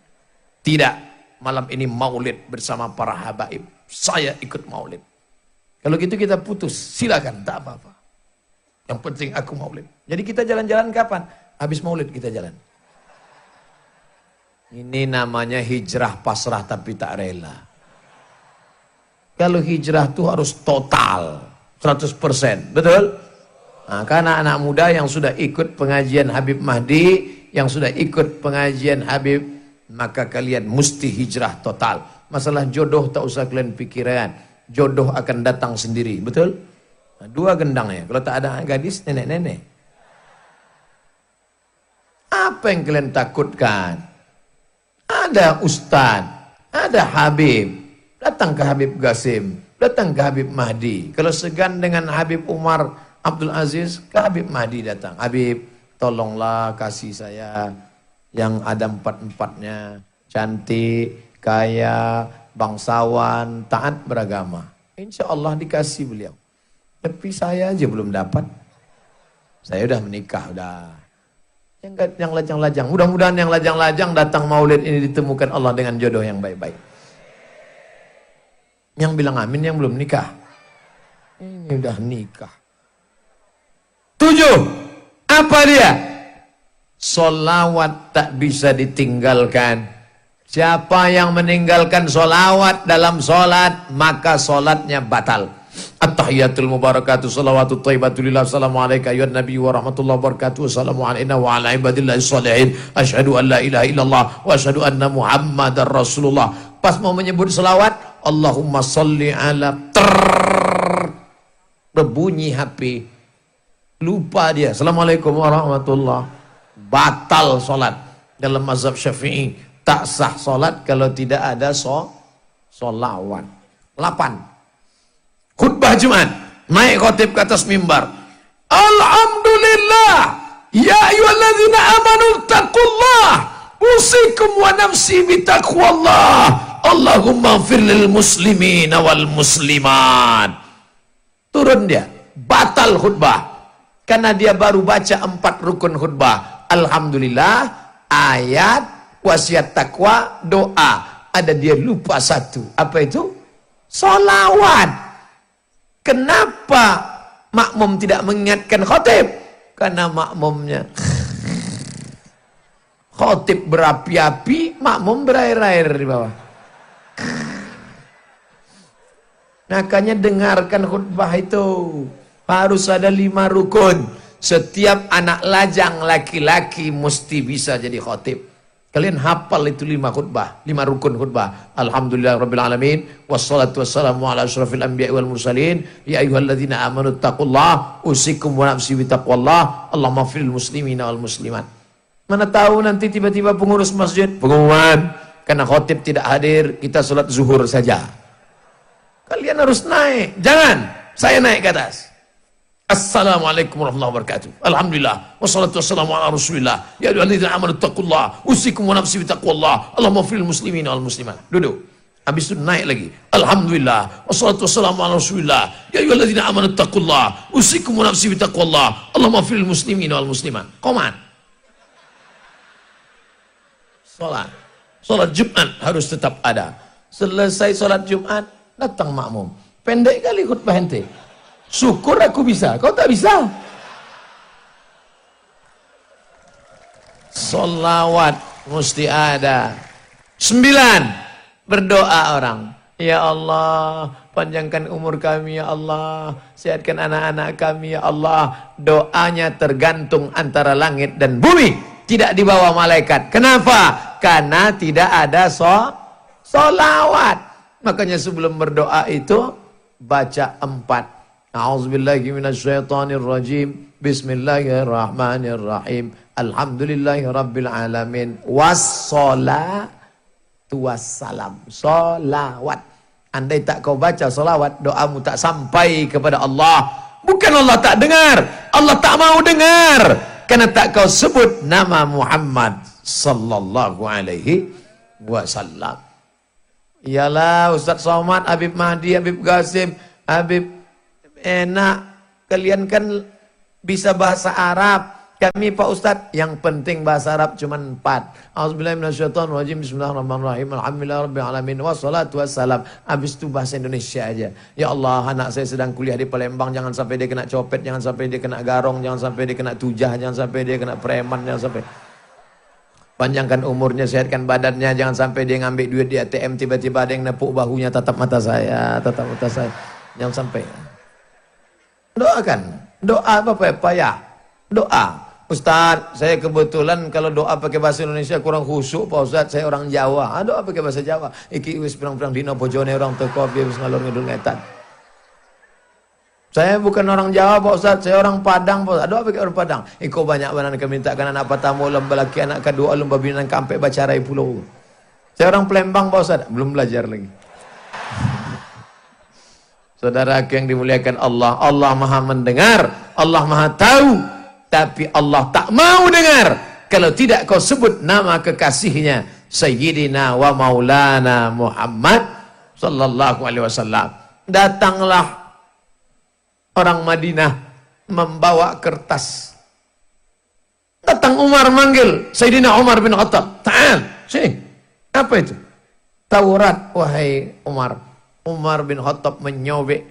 Tidak, malam ini maulid bersama para habaib. Saya ikut maulid. Kalau gitu kita putus, silakan, tak apa-apa. Yang penting aku maulid. Jadi kita jalan-jalan kapan? Habis maulid kita jalan. Ini namanya hijrah pasrah tapi tak rela. Kalau hijrah itu harus total, 100%, betul? Nah, karena anak muda yang sudah ikut pengajian Habib Mahdi, yang sudah ikut pengajian Habib, maka kalian mesti hijrah total. Masalah jodoh tak usah kalian pikiran. Jodoh akan datang sendiri, betul? Nah, dua gendangnya, kalau tak ada gadis, nenek-nenek. Apa yang kalian takutkan? Ada ustaz, ada Habib, datang ke Habib Qasim, datang ke Habib Mahdi. Kalau segan dengan Habib Umar Abdul Aziz, ke Habib Mahdi datang. Habib, tolonglah kasih saya yang ada empat-empatnya, cantik, kaya, bangsawan, taat beragama. Insya Allah dikasih beliau. Tapi saya aja belum dapat. Saya udah menikah, udah. Yang lajang-lajang, mudah-mudahan yang lajang-lajang datang maulid ini ditemukan Allah dengan jodoh yang baik-baik. Yang bilang amin yang belum nikah. Ini udah nikah. 7. Apa dia? Solawat tak bisa ditinggalkan. Siapa yang meninggalkan solawat dalam solat, maka solatnya batal. At-tahiyatul mubarakatuh salawatut thayyibatu lillah assalamu alayka ayyuhan nabiy wa rahmatullahi wa barakatuh assalamu alayna wa ala ibadillahi sholihin asyhadu an la ilaha illallah wa asyhadu anna muhammadar rasulullah. Pas mau menyebut selawat, Allahumma sholli ala berbunyi HP, lupa dia assalamualaikum warahmatullah, batal solat. Dalam mazhab Syafi'i tak sah solat kalau tidak ada solawat. 8. Khutbah Jumat, naik khotib ke atas mimbar. Alhamdulillah, ya ayyuhalladzina amanu taqullah, usikum wa nafsi bitaqwallah. Allahumma ighfir lil muslimin wal muslimat. Turun dia, batal khutbah. Karena dia baru baca 4 rukun khutbah. Alhamdulillah, ayat, wasiat takwa, doa. Ada dia lupa 1. Apa itu? Solawat. Kenapa makmum tidak mengingatkan khotib? Karena makmumnya khotib berapi-api, makmum berair-air di bawah. Makanya dengarkan khutbah itu. Harus ada 5 rukun. Setiap anak lajang laki-laki mesti bisa jadi khatib. Kalian hafal itu 5 khutbah, 5 rukun khutbah. Alhamdulillah rabbil alamin, wassalatu wassalamu ala asyrafil anbiya'i wal mursalin. Ya ayyuhalladzina amanu taqullaha usikum wa nafsi bi taqwallah. Allahumma firil muslimina wal muslimat. Mana tahu nanti tiba-tiba pengurus masjid pengumuman karena khatib tidak hadir, kita salat zuhur saja. Kalian harus naik. Jangan saya naik ke atas. Assalamualaikum warahmatullahi wabarakatuh. Alhamdulillah. Wassalatu wassalamu ala rasulillah. Ya ayyuhalladzina amanu taqullaha usikum wa nafsi bi taqwallah. Allahumma firil muslimina wal muslimat. Duduk. Habis itu naik lagi. Alhamdulillah. Wassalatu wassalamu ala rasulillah. Ya ayyuhalladzina amanu taqullaha usikum wa nafsi bi taqwallah. Allahumma firil muslimina wal muslimat. Qomat. Salat Jumat harus tetap ada. Selesai salat Jumat datang makmum. Pendek kali khutbah ente. Syukur aku bisa, kau tak bisa. Sholawat mesti ada. 9, berdoa orang. Ya Allah, panjangkan umur kami ya Allah, sehatkan anak-anak kami ya Allah. Doanya tergantung antara langit dan bumi, tidak dibawa malaikat. Kenapa? Karena tidak ada sholawat. Makanya sebelum berdoa itu baca 4. A'udzubillahi minasyaitonirrajim. Bismillahirrahmanirrahim. Alhamdulillahi rabbil alamin. Wassalatu wassalam. Sholawat. Andai tak kau baca sholawat, doamu tak sampai kepada Allah. Bukan Allah tak dengar, Allah tak mau dengar, karena tak kau sebut nama Muhammad sallallahu alaihi wasallam. Iyalah Ustaz Somad, Habib Mahdi, Habib Qasim, Habib enak, kalian kan bisa bahasa Arab. Kami Pak Ustadz, yang penting bahasa Arab cuma 4. A'udzubillahiminasyaitonirrajim. Bismillahirrahmanirrahim. Alhamdulillahirabbil alamin. Wassalatu wassalam. Habis itu bahasa Indonesia aja. Ya Allah, anak saya sedang kuliah di Palembang, jangan sampai dia kena copet, jangan sampai dia kena garong, jangan sampai dia kena tujah, jangan sampai dia kena preman, jangan sampai. Panjangkan umurnya, sehatkan badannya, jangan sampai dia ngambil duit di ATM, tiba-tiba ada yang nepuk bahunya, tatap mata saya, tatap mata saya. Jangan sampai. Doakan, doa apa payah, doa. Ustaz, saya kebetulan kalau doa pakai bahasa Indonesia kurang khusyuk Pak Ustaz, saya orang Jawa. Doa pakai bahasa Jawa. Iki wis pirang-pirang dina bojone orang teko piye wis ngalor ngidul ngetan. Saya bukan orang Jawa Pak Ustaz, saya orang Padang Pak Ustaz. Doa pakai orang Padang. Iko banyak banan kemintakan anak patamu lomba laki anak kedua lomba binan kampe bacarai pulau. Saya orang Palembang Pak Ustaz, belum belajar lagi. Saudara yang dimuliakan Allah, Allah Maha mendengar, Allah Maha tahu, tapi Allah tak mau dengar kalau tidak kau sebut nama kekasihnya Sayyidina wa Maulana Muhammad sallallahu alaihi wasallam. Datanglah orang Madinah membawa kertas. Datang Umar manggil Sayyidina Umar bin Khattab, "Ta'al, sini." Apa itu? Taurat, wahai Umar. Umar bin Khattab menyobek,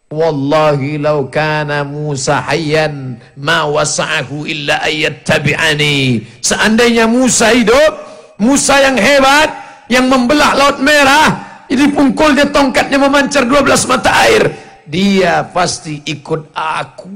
"Wallahi law kana Musa hayyan ma wasa'ahu illa ayyattabi'ani." Seandainya Musa hidup, Musa yang hebat, yang membelah Laut Merah, di pungkulnya tongkatnya memancar 12 mata air, dia pasti ikut aku.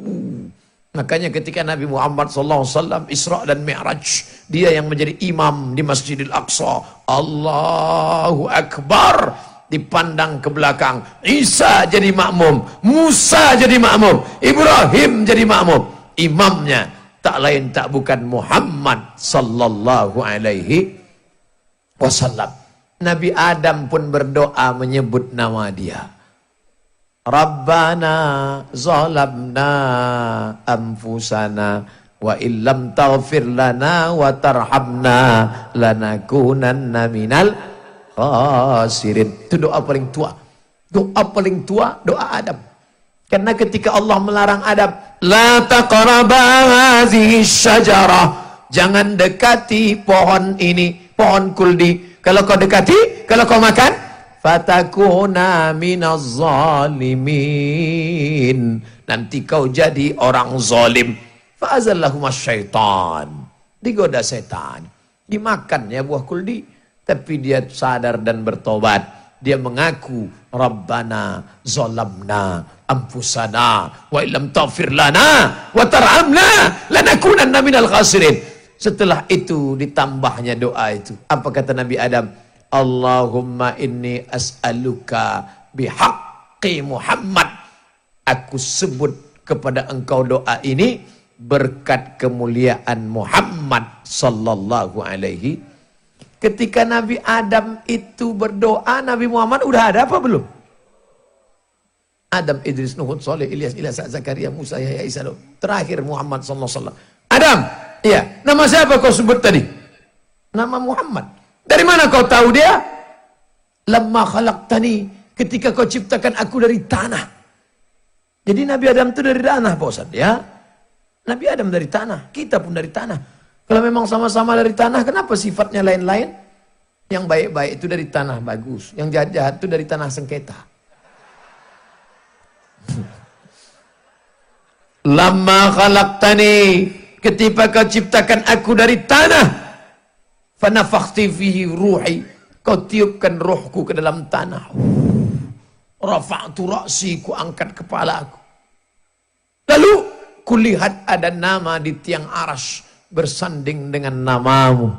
Makanya ketika Nabi Muhammad SAW Isra dan Mi'raj, dia yang menjadi imam di Masjidil Aqsa. Allahu Akbar. Dipandang ke belakang, Isa jadi makmum, Musa jadi makmum, Ibrahim jadi makmum. Imamnya tak lain tak bukan Muhammad sallallahu alaihi wasallam. Nabi Adam pun berdoa menyebut nama dia. Rabbana zalamna anfusana wa illam taghfir lana wa tarhamna lanakunanna minal khasirin. Itu doa paling tua. Doa paling tua, doa Adam. Karena ketika Allah melarang Adam, la taqraba hazihi syajarah, jangan dekati pohon ini, pohon kuldi. Kalau kau dekati, kalau kau makan, fatakuna minaz zalimin, nanti kau jadi orang zalim. Fa'azallahumas syaitan, digoda setan, dimakannya buah kuldi. Tapi dia sadar dan bertobat. dia mengaku Rabbana zalamna anfusana wa illam taghfir lana wa tarhamna lanakunanna minal khasirin. Setelah itu ditambahnya doa itu. Apa kata Nabi Adam? Allahumma inni as'aluka bihaqqi Muhammad. Aku sebut kepada engkau doa ini berkat kemuliaan Muhammad sallallahu alaihi. Ketika Nabi Adam itu berdoa, Nabi Muhammad udah ada apa belum? Adam, Idris, Nuh, Saleh, Ilyas, Ilasa, Zakaria, Musa, Yahya, Isa. Terakhir Muhammad sallallahu alaihi wasallam. Adam, iya. Nama siapa kau sebut tadi? Nama Muhammad. Dari mana kau tahu dia? Lamma khalaqtani, ketika kau ciptakan aku dari tanah. Jadi Nabi Adam itu dari tanah, Pak Ustaz, ya. Nabi Adam dari tanah, kita pun dari tanah. Kalau memang sama-sama dari tanah, kenapa sifatnya lain-lain? Yang baik-baik itu dari tanah bagus, yang jahat-jahat itu dari tanah sengketa. Lamma khalaqtani, ketika kau ciptakan aku dari tanah, fanafakhti fihi ruhi, kau tiupkan rohku ke dalam tanah. Rafa'tu ra'si, ku angkat kepala aku. Lalu kulihat ada nama di tiang arsy bersanding dengan namamu.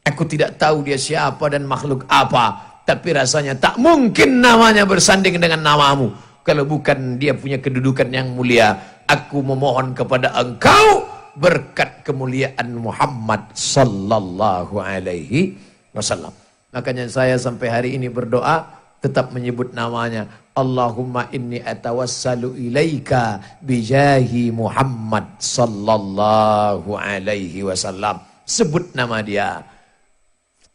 Aku tidak tahu dia siapa dan makhluk apa, tapi rasanya tak mungkin namanya bersanding dengan namamu kalau bukan dia punya kedudukan yang mulia. Aku memohon kepada engkau berkat kemuliaan Muhammad sallallahu alaihi wasallam. Makanya saya sampai hari ini berdoa tetap menyebut namanya. Allahumma inni atawassalu ilaika bijahi Muhammad sallallahu alaihi wasallam. Sebut nama dia.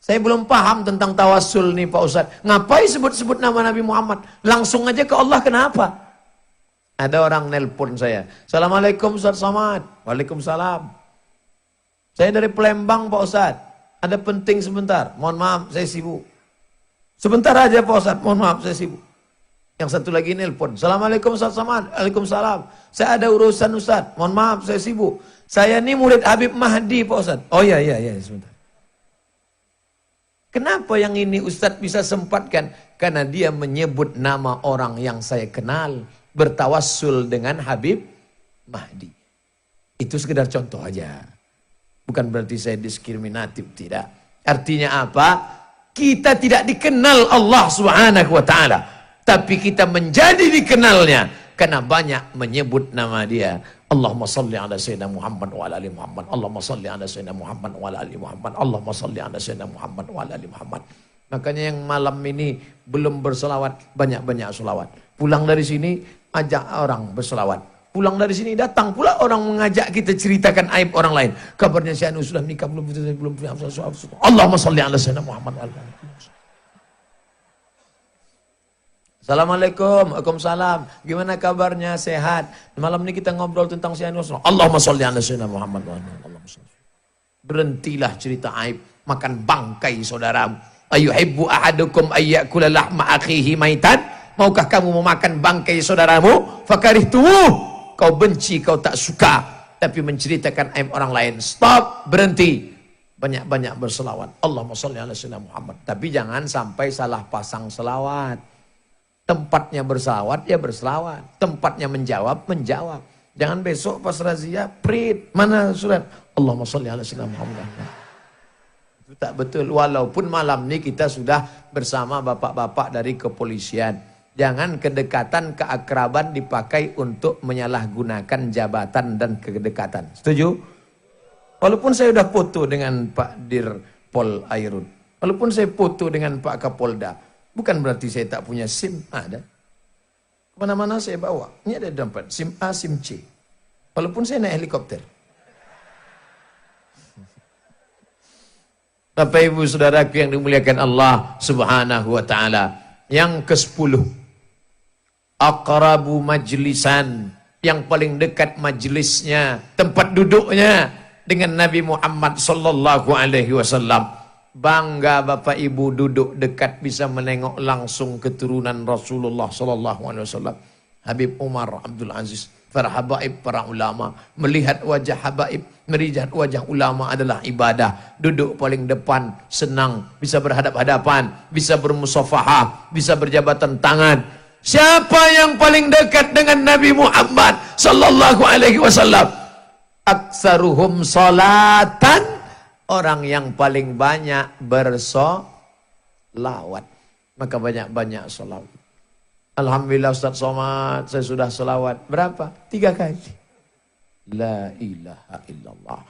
Saya belum paham tentang tawassul nih Pak Ustaz. Ngapain sebut-sebut nama Nabi Muhammad? Langsung aja ke Allah, kenapa? Ada orang nelpon saya. Assalamualaikum Ustaz Somad. Waalaikumsalam. Saya dari Palembang Pak Ustaz. Ada penting sebentar. Mohon maaf saya sibuk. Sebentar aja Pak Ustaz. Mohon maaf saya sibuk. Yang satu lagi nelpon. Assalamualaikum Ustaz Somad. Waalaikumsalam. Saya ada urusan Ustaz. Mohon maaf saya sibuk. Saya ini murid Habib Mahdi Pak Ustaz. Oh iya sebentar. Kenapa yang ini Ustaz bisa sempatkan? Karena dia menyebut nama orang yang saya kenal. Bertawassul dengan Habib Mahdi. Itu sekedar contoh aja. Bukan berarti saya diskriminatif, tidak. Artinya apa? Kita tidak dikenal Allah Subhanahu wa ta'ala. Tapi kita menjadi dikenalnya karena banyak menyebut nama dia. Allahumma salli ala sayyidina Muhammad wa ala ali Muhammad. Allahumma salli ala sayyidina Muhammad wa ala ali Muhammad. Allahumma salli ala sayyidina Muhammad wa ala ali Muhammad. Makanya yang malam ini belum berselawat, banyak-banyak selawat. Pulang dari sini ajak orang berselawat. Pulang dari sini datang pula orang mengajak kita ceritakan aib orang lain. Kabarnya si Anu sudah nikah belum punya. Allahumma salli ala sayyidina Muhammad wa ala ali Muhammad. Assalamualaikum, waalaikumsalam. Gimana kabarnya? Sehat. Malam ini kita ngobrol tentang si Anu. Allahumma sholli ala sayyidina Muhammad. Berhentilah cerita aib, makan bangkai saudaramu. Ayuhibbu ahadukum ayyakula lahma akhihi maitan? Maukah kamu memakan bangkai saudaramu? Fakarihtumu. Kau benci, kau tak suka, tapi menceritakan aib orang lain. Stop, berhenti. Banyak-banyak berselawat. Allahumma sholli ala sayyidina Muhammad. Tapi jangan sampai salah pasang selawat. Tempatnya berselawat, ya berselawat. Tempatnya menjawab, menjawab. Jangan besok pas razia, print. Mana surat? Allahumma sholli ala sayyidina Muhammad. Itu tak betul. Walaupun malam ini kita sudah bersama bapak-bapak dari kepolisian. Jangan kedekatan, keakraban dipakai untuk menyalahgunakan jabatan dan kedekatan. Setuju? Walaupun saya sudah foto dengan Pak Dirpol Airun. Walaupun saya foto dengan Pak Kapolda. Bukan berarti saya tak punya SIM, ada. Kemana-mana saya bawa. Ini ada dompet, SIM A, SIM C. Walaupun saya naik helikopter. Bapak Ibu Saudaraku yang dimuliakan Allah Subhanahu wa ta'ala. Yang ke-10. Aqrabu majlisan. Yang paling dekat majlisnya, tempat duduknya dengan Nabi Muhammad sallallahu alaihi wasallam. Bangga Bapak Ibu duduk dekat bisa menengok langsung keturunan Rasulullah sallallahu alaihi wasallam. Habib Umar Abdul Aziz, para habaib, para ulama. Melihat wajah habaib, melihat wajah ulama adalah ibadah. Duduk paling depan, senang, bisa berhadap-hadapan, bisa bermusafahah, bisa berjabatan tangan. Siapa yang paling dekat dengan Nabi Muhammad sallallahu alaihi wasallam? Aksaruhum salatan, orang yang paling banyak bersolawat. Maka banyak-banyak solawat. Alhamdulillah Ustaz Somad, saya sudah solawat. Berapa? 3 kali. La ilaha illallah.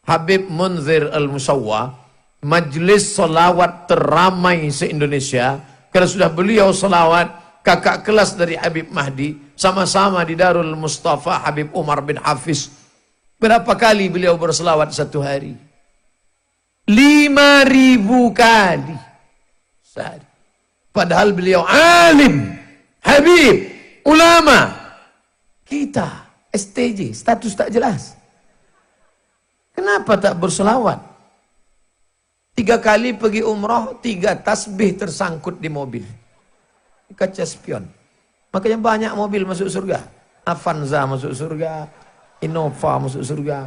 Habib Munzir Al-Musawwa, majlis solawat teramai se-Indonesia. Kalau sudah beliau solawat, kakak kelas dari Habib Mahdi, sama-sama di Darul Mustafa, Habib Umar bin Hafiz. Berapa kali beliau bersolawat satu hari? 5.000 kali sehari. Padahal beliau alim, habib, ulama. Kita STJ, status tak jelas. Kenapa tak berselawat? 3 kali pergi umrah, 3 tasbih tersangkut di mobil. Kaca spion. Makanya banyak mobil masuk surga. Avanza masuk surga, Innova masuk surga.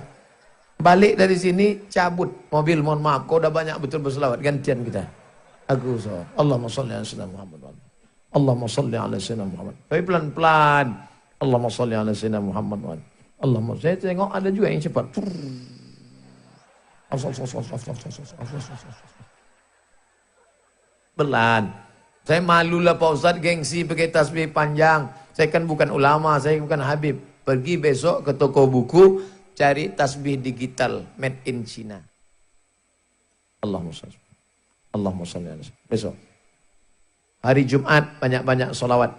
Balik dari sini, cabut mobil, mohon maaf, kau udah banyak betul berselawat, gantian kita. Aku so, Allahumma sholli ala sayyidina Muhammad. Allahumma sholli ala sayyidina Muhammad. Tapi pelan-pelan. Allahumma sholli ala sayyidina Muhammad. Allahumma, saya tengok ada juga yang cepat. Pelan. Saya malulah Pak Ustadz, gengsi pakai tasbih panjang. Saya kan bukan ulama, saya bukan habib. Pergi besok ke toko buku, cari tasbih digital made in China. Allahumma sholli. Allahumma sholli ala sayyidina. Besok hari Jumat banyak-banyak solawat.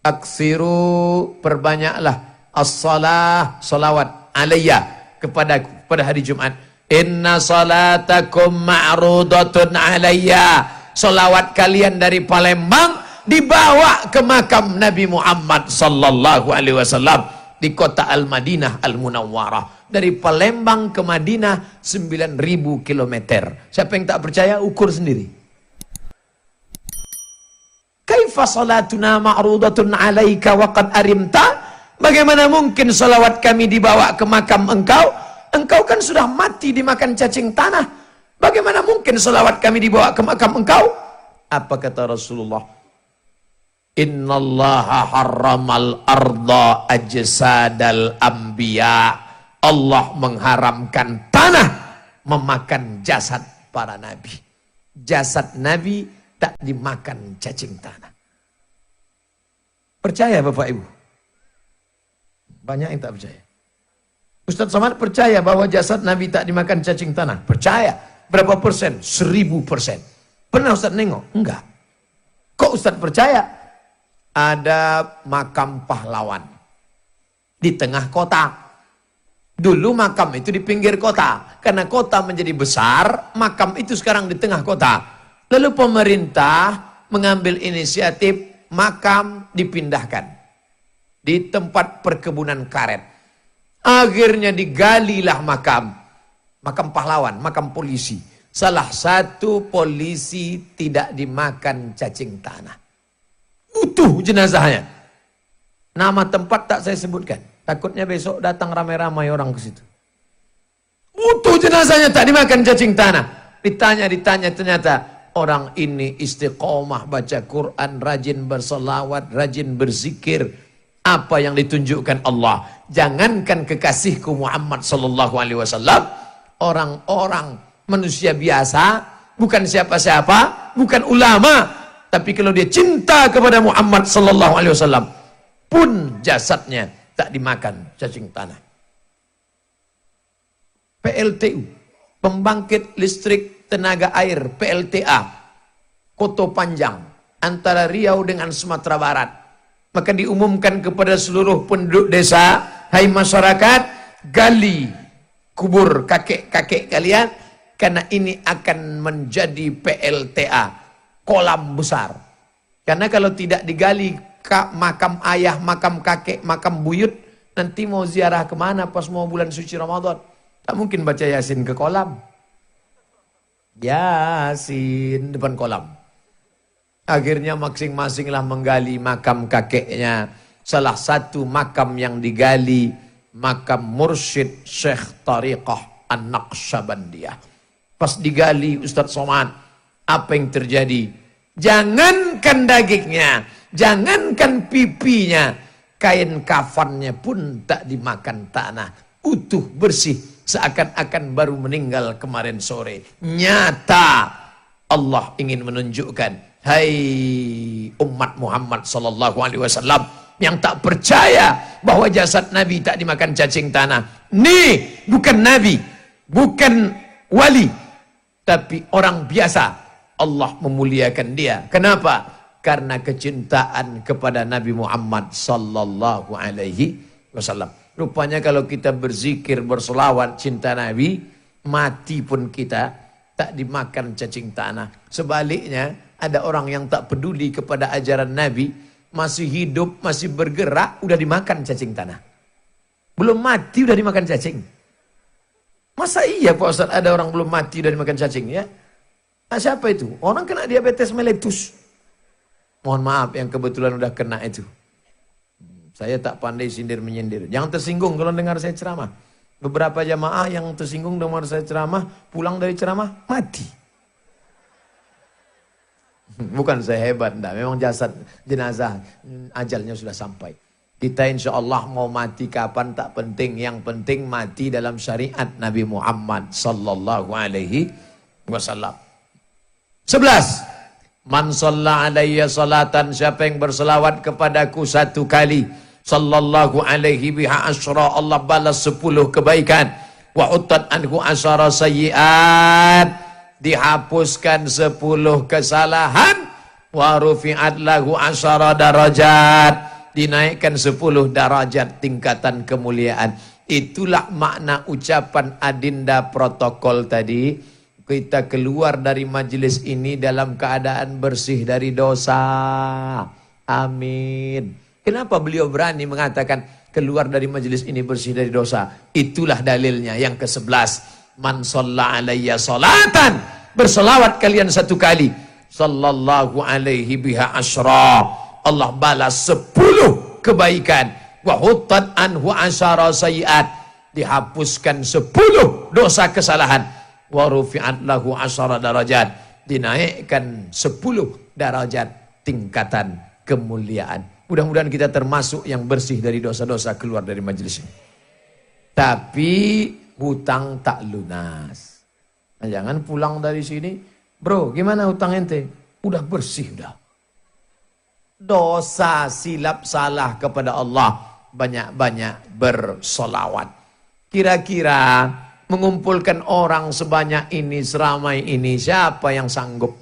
Aksiru, perbanyaklah as-salah, solawat alayya kepadaku pada hari Jumat. Inna salatakum ma'rudatun alayya. Solawat kalian dari Palembang dibawa ke makam Nabi Muhammad sallallahu alaihi wasallam di kota Al-Madinah Al-Munawwarah. Dari Palembang ke Madinah 9.000 kilometer. Siapa yang tak percaya, ukur sendiri. Kaifa salatuna ma'rudatun alaika wa qad arimta? Bagaimana mungkin salawat kami dibawa ke makam engkau? Engkau kan sudah mati dimakan cacing tanah. Bagaimana mungkin salawat kami dibawa ke makam engkau? Apa kata Rasulullah? Innallaha harramal arda ajsadal anbiya. Allah mengharamkan tanah memakan jasad para nabi. Jasad nabi tak dimakan cacing tanah. Percaya Bapak Ibu? Banyak yang tak percaya. Ustaz Somad percaya bahwa jasad nabi tak dimakan cacing tanah? Percaya. Berapa persen? 1000%. Pernah Ustaz nengok? Enggak. Kok Ustaz percaya? Ada makam pahlawan di tengah kota. Dulu makam itu di pinggir kota. Karena kota menjadi besar, makam itu sekarang di tengah kota. Lalu pemerintah mengambil inisiatif makam dipindahkan di tempat perkebunan karet. Akhirnya digalilah makam. Makam pahlawan, makam polisi. Salah satu polisi tidak dimakan cacing tanah. Utuh jenazahnya. Nama tempat tak saya sebutkan. Takutnya besok datang ramai-ramai orang ke situ. Utuh jenazahnya tak dimakan cacing tanah. Ditanya ternyata orang ini istiqomah baca Quran, rajin berselawat, rajin berzikir. Apa yang ditunjukkan Allah? Jangankan kekasihku Muhammad sallallahu alaihi wasallam, orang-orang manusia biasa, bukan siapa-siapa, bukan ulama, tapi kalau dia cinta kepada Muhammad sallallahu alaihi wasallam, pun jasadnya tak dimakan cacing tanah. PLTU, pembangkit listrik tenaga air, PLTA, Koto Panjang, antara Riau dengan Sumatera Barat. Maka diumumkan kepada seluruh penduduk desa, hai masyarakat, gali kubur kakek-kakek kalian, karena ini akan menjadi PLTA, kolam besar. Karena kalau tidak digali makam ayah, makam kakek, makam buyut, nanti mau ziarah kemana pas mau bulan suci Ramadan? Tak mungkin baca Yasin ke kolam. Yasin depan kolam. Akhirnya masing-masinglah menggali makam kakeknya. salah satu makam yang digali, makam Mursyid Syekh Tariqah An-Naqsyabandiyah. Pas digali Ustadz Somad, apa yang terjadi? Jangankan dagingnya, jangankan pipinya, kain kafannya pun tak dimakan tanah, utuh bersih, seakan-akan baru meninggal kemarin sore. Nyata Allah ingin menunjukkan, hai umat Muhammad sallallahu alaihi wasallam yang tak percaya bahwa jasad Nabi tak dimakan cacing tanah. Nih bukan Nabi, bukan wali, tapi orang biasa. Allah memuliakan dia. Kenapa? Karena kecintaan kepada Nabi Muhammad sallallahu alaihi wasallam. Rupanya kalau kita berzikir, berselawat, cinta Nabi, mati pun kita tak dimakan cacing tanah. Sebaliknya, ada orang yang tak peduli kepada ajaran Nabi, masih hidup, masih bergerak, udah dimakan cacing tanah. Belum mati udah dimakan cacing. Masa iya Pak Ustaz ada orang belum mati udah dimakan cacing ya? Nah, siapa itu? Orang kena diabetes mellitus. Mohon maaf yang kebetulan udah kena itu. Saya tak pandai sindir-menyindir. Jangan tersinggung kalau dengar saya ceramah. Beberapa jamaah yang tersinggung dengar saya ceramah, pulang dari ceramah, mati. Bukan saya hebat, enggak. Memang jasad jenazah, ajalnya sudah sampai. Kita insya Allah mau mati kapan tak penting. Yang penting mati dalam syariat Nabi Muhammad sallallahu alaihi wasallam. 11. Man shalla alayya salatan, siapa yang berselawat kepadaku satu kali, sallallahu alaihi biha asyra, Allah balas 10 kebaikan. Wa utat anhu asyara sayyiat, dihapuskan 10 kesalahan. Wa rufi'at lahu asyara darajat, dinaikkan 10 darajat tingkatan kemuliaan. Itulah makna ucapan adinda protokol tadi. Kita keluar dari majelis ini dalam keadaan bersih dari dosa. Amin. Kenapa beliau berani mengatakan keluar dari majelis ini bersih dari dosa? Itulah dalilnya yang ke-11. Man shalla alayya salatan, berselawat kalian satu kali, sallallahu alaihi biha asyra, Allah balas 10 kebaikan. Wa huttat anhu asyara sayiat, dihapuskan 10 dosa kesalahan. Wa rufi'at lahu asyara darajat, dinaikkan 10 darajat tingkatan kemuliaan. Mudah-mudahan kita termasuk yang bersih dari dosa-dosa keluar dari majelis ini. Tapi hutang tak lunas. Nah, jangan pulang dari sini, bro, gimana hutang ente? Udah bersih udah. Dosa silap salah kepada Allah, banyak-banyak bersolawat. Kira-kira mengumpulkan orang sebanyak ini, seramai ini, siapa yang sanggup?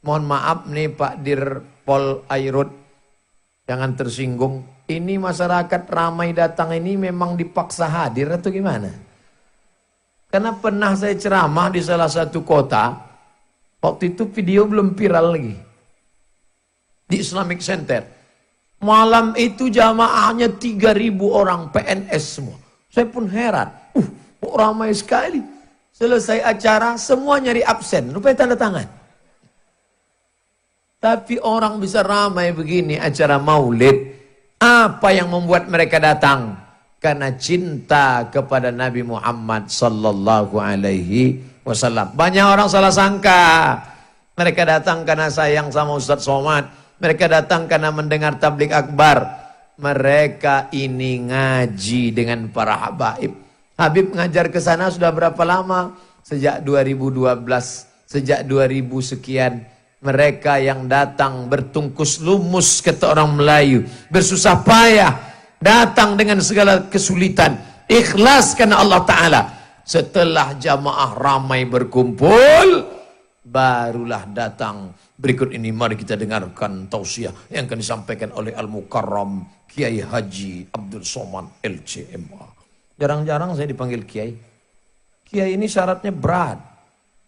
Mohon maaf nih Pak Dirpol Airut, jangan tersinggung. Ini masyarakat ramai datang ini memang dipaksa hadir atau gimana? Karena pernah saya ceramah di salah satu kota, waktu itu video belum viral lagi, di Islamic Center. Malam itu jamaahnya 3.000 orang PNS semua. Saya pun heran. Kok ramai sekali. Selesai acara semua nyari absen, rupanya tanda tangan. Tapi orang bisa ramai begini acara maulid, apa yang membuat mereka datang? Karena cinta kepada Nabi Muhammad sallallahu alaihi wasallam. Banyak orang salah sangka. Mereka datang karena sayang sama Ustadz Somad. Mereka datang karena mendengar tablik akbar. Mereka ini ngaji dengan para habaib. Habib ngajar ke sana sudah berapa lama? Sejak 2012, sejak 2000 sekian. Mereka yang datang bertungkus lumus kata orang Melayu, bersusah payah, datang dengan segala kesulitan, ikhlas karena Allah Ta'ala. Setelah jamaah ramai berkumpul, barulah datang. Berikut ini mari kita dengarkan tausiah yang akan disampaikan oleh Al-Mukarram Kiai Haji Abdul Somad LCMA. Jarang-jarang saya dipanggil kiai. Kiai ini syaratnya berat.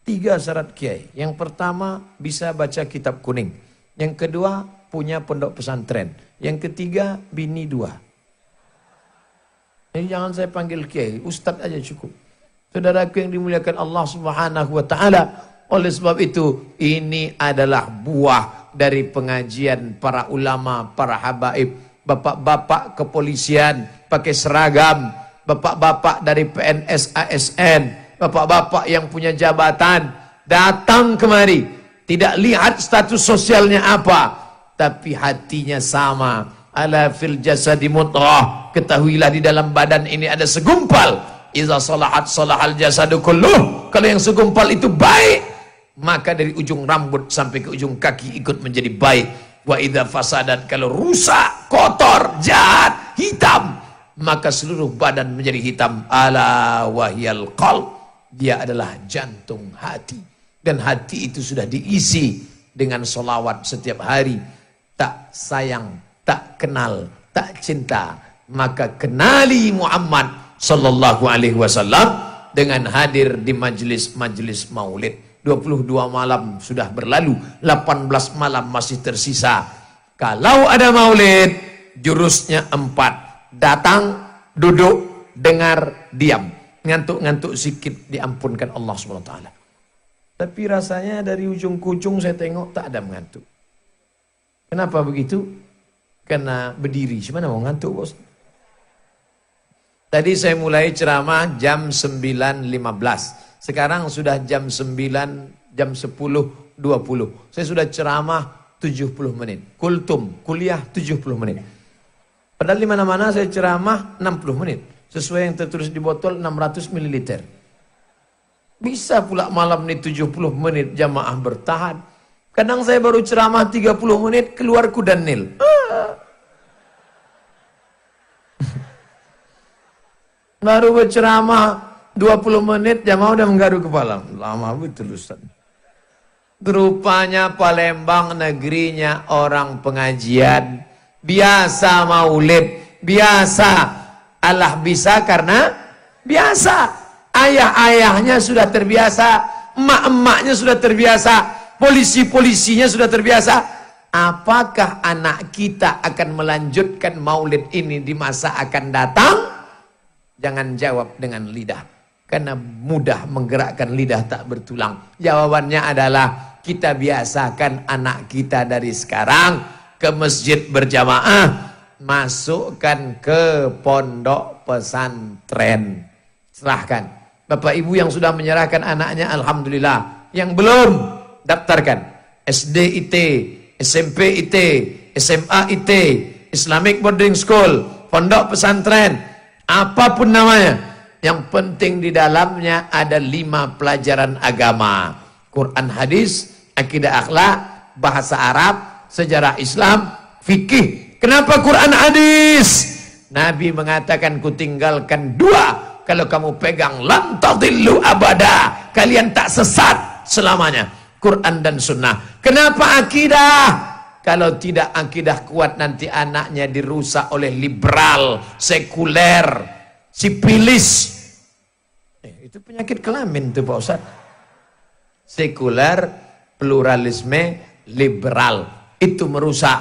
3 syarat kiai. Yang pertama bisa baca kitab kuning. Yang kedua punya pondok pesantren. Yang ketiga bini 2. Jadi jangan saya panggil kiai, ustadz aja cukup. Saudaraku yang dimuliakan Allah Subhanahu wa taala. Oleh sebab itu ini adalah buah dari pengajian para ulama, para habaib bapak-bapak kepolisian pakai seragam, bapak-bapak dari PNS ASN, bapak-bapak yang punya jabatan datang kemari, tidak lihat status sosialnya apa, tapi hatinya sama. Ala fil jasadi mudghah, ketahuilah di dalam badan ini ada segumpal. Iza salahat salahal jasadu kulluh, kalau yang segumpal itu baik, maka dari ujung rambut sampai ke ujung kaki ikut menjadi baik. Wa idza fasadat, kalau rusak, kotor, jahat, hitam, maka seluruh badan menjadi hitam. Ala wahyal qalb, dia adalah jantung hati, dan hati itu sudah diisi dengan solawat setiap hari. Tak sayang, tak kenal, tak cinta, maka kenali Muhammad sallallahu alaihi wasallam dengan hadir di majelis maulid. 22 malam sudah berlalu, 18 malam masih tersisa. Kalau ada maulid, jurusnya 4. Datang, duduk, dengar, diam. Ngantuk-ngantuk sikit diampunkan Allah SWT. Tapi rasanya dari ujung ke ujung saya tengok tak ada mengantuk. Kenapa begitu? Karena berdiri. Gimana mau ngantuk, bos? Tadi saya mulai ceramah jam 9.15. Sekarang sudah jam 9, jam 10.20. Saya sudah ceramah 70 menit. Kultum, kuliah 70 menit. Padahal di mana-mana saya ceramah 60 menit. Sesuai yang tertulis di botol 600 ml. Bisa pula malam ini 70 menit jamaah bertahan. Kadang saya baru ceramah 30 menit, keluar kuda nil. Baru berceramah 20 menit, jamaah udah menggaruk kepala. Lama betul Ustaz. Rupanya Palembang negerinya orang pengajian. Biasa maulid. Biasa. Allah bisa karena biasa. Ayah-ayahnya sudah terbiasa. Emak-emaknya sudah terbiasa. Polisi-polisinya sudah terbiasa. Apakah anak kita akan melanjutkan maulid ini di masa akan datang? Jangan jawab dengan lidah, karena mudah menggerakkan lidah tak bertulang. Jawabannya adalah kita biasakan anak kita dari sekarang ke masjid berjamaah, masukkan ke pondok pesantren. Serahkan. Bapak ibu yang sudah menyerahkan anaknya, alhamdulillah. Yang belum, daftarkan. SD IT, SMP IT, SMA IT, Islamic Boarding School, pondok pesantren, apapun namanya, yang penting di dalamnya ada 5 pelajaran agama. Quran, hadis, akidah akhlak, bahasa Arab, sejarah Islam, fikih. Kenapa Quran hadis? Nabi mengatakan, ku tinggalkan 2, kalau kamu pegang lan tadillu abada, kalian tak sesat selamanya. Quran dan sunnah. Kenapa akidah? Kalau tidak akidah kuat, nanti anaknya dirusak oleh liberal, sekuler, sipilis. Itu penyakit kelamin tuh Pak Ustaz. Sekuler, pluralisme, liberal. Itu merusak.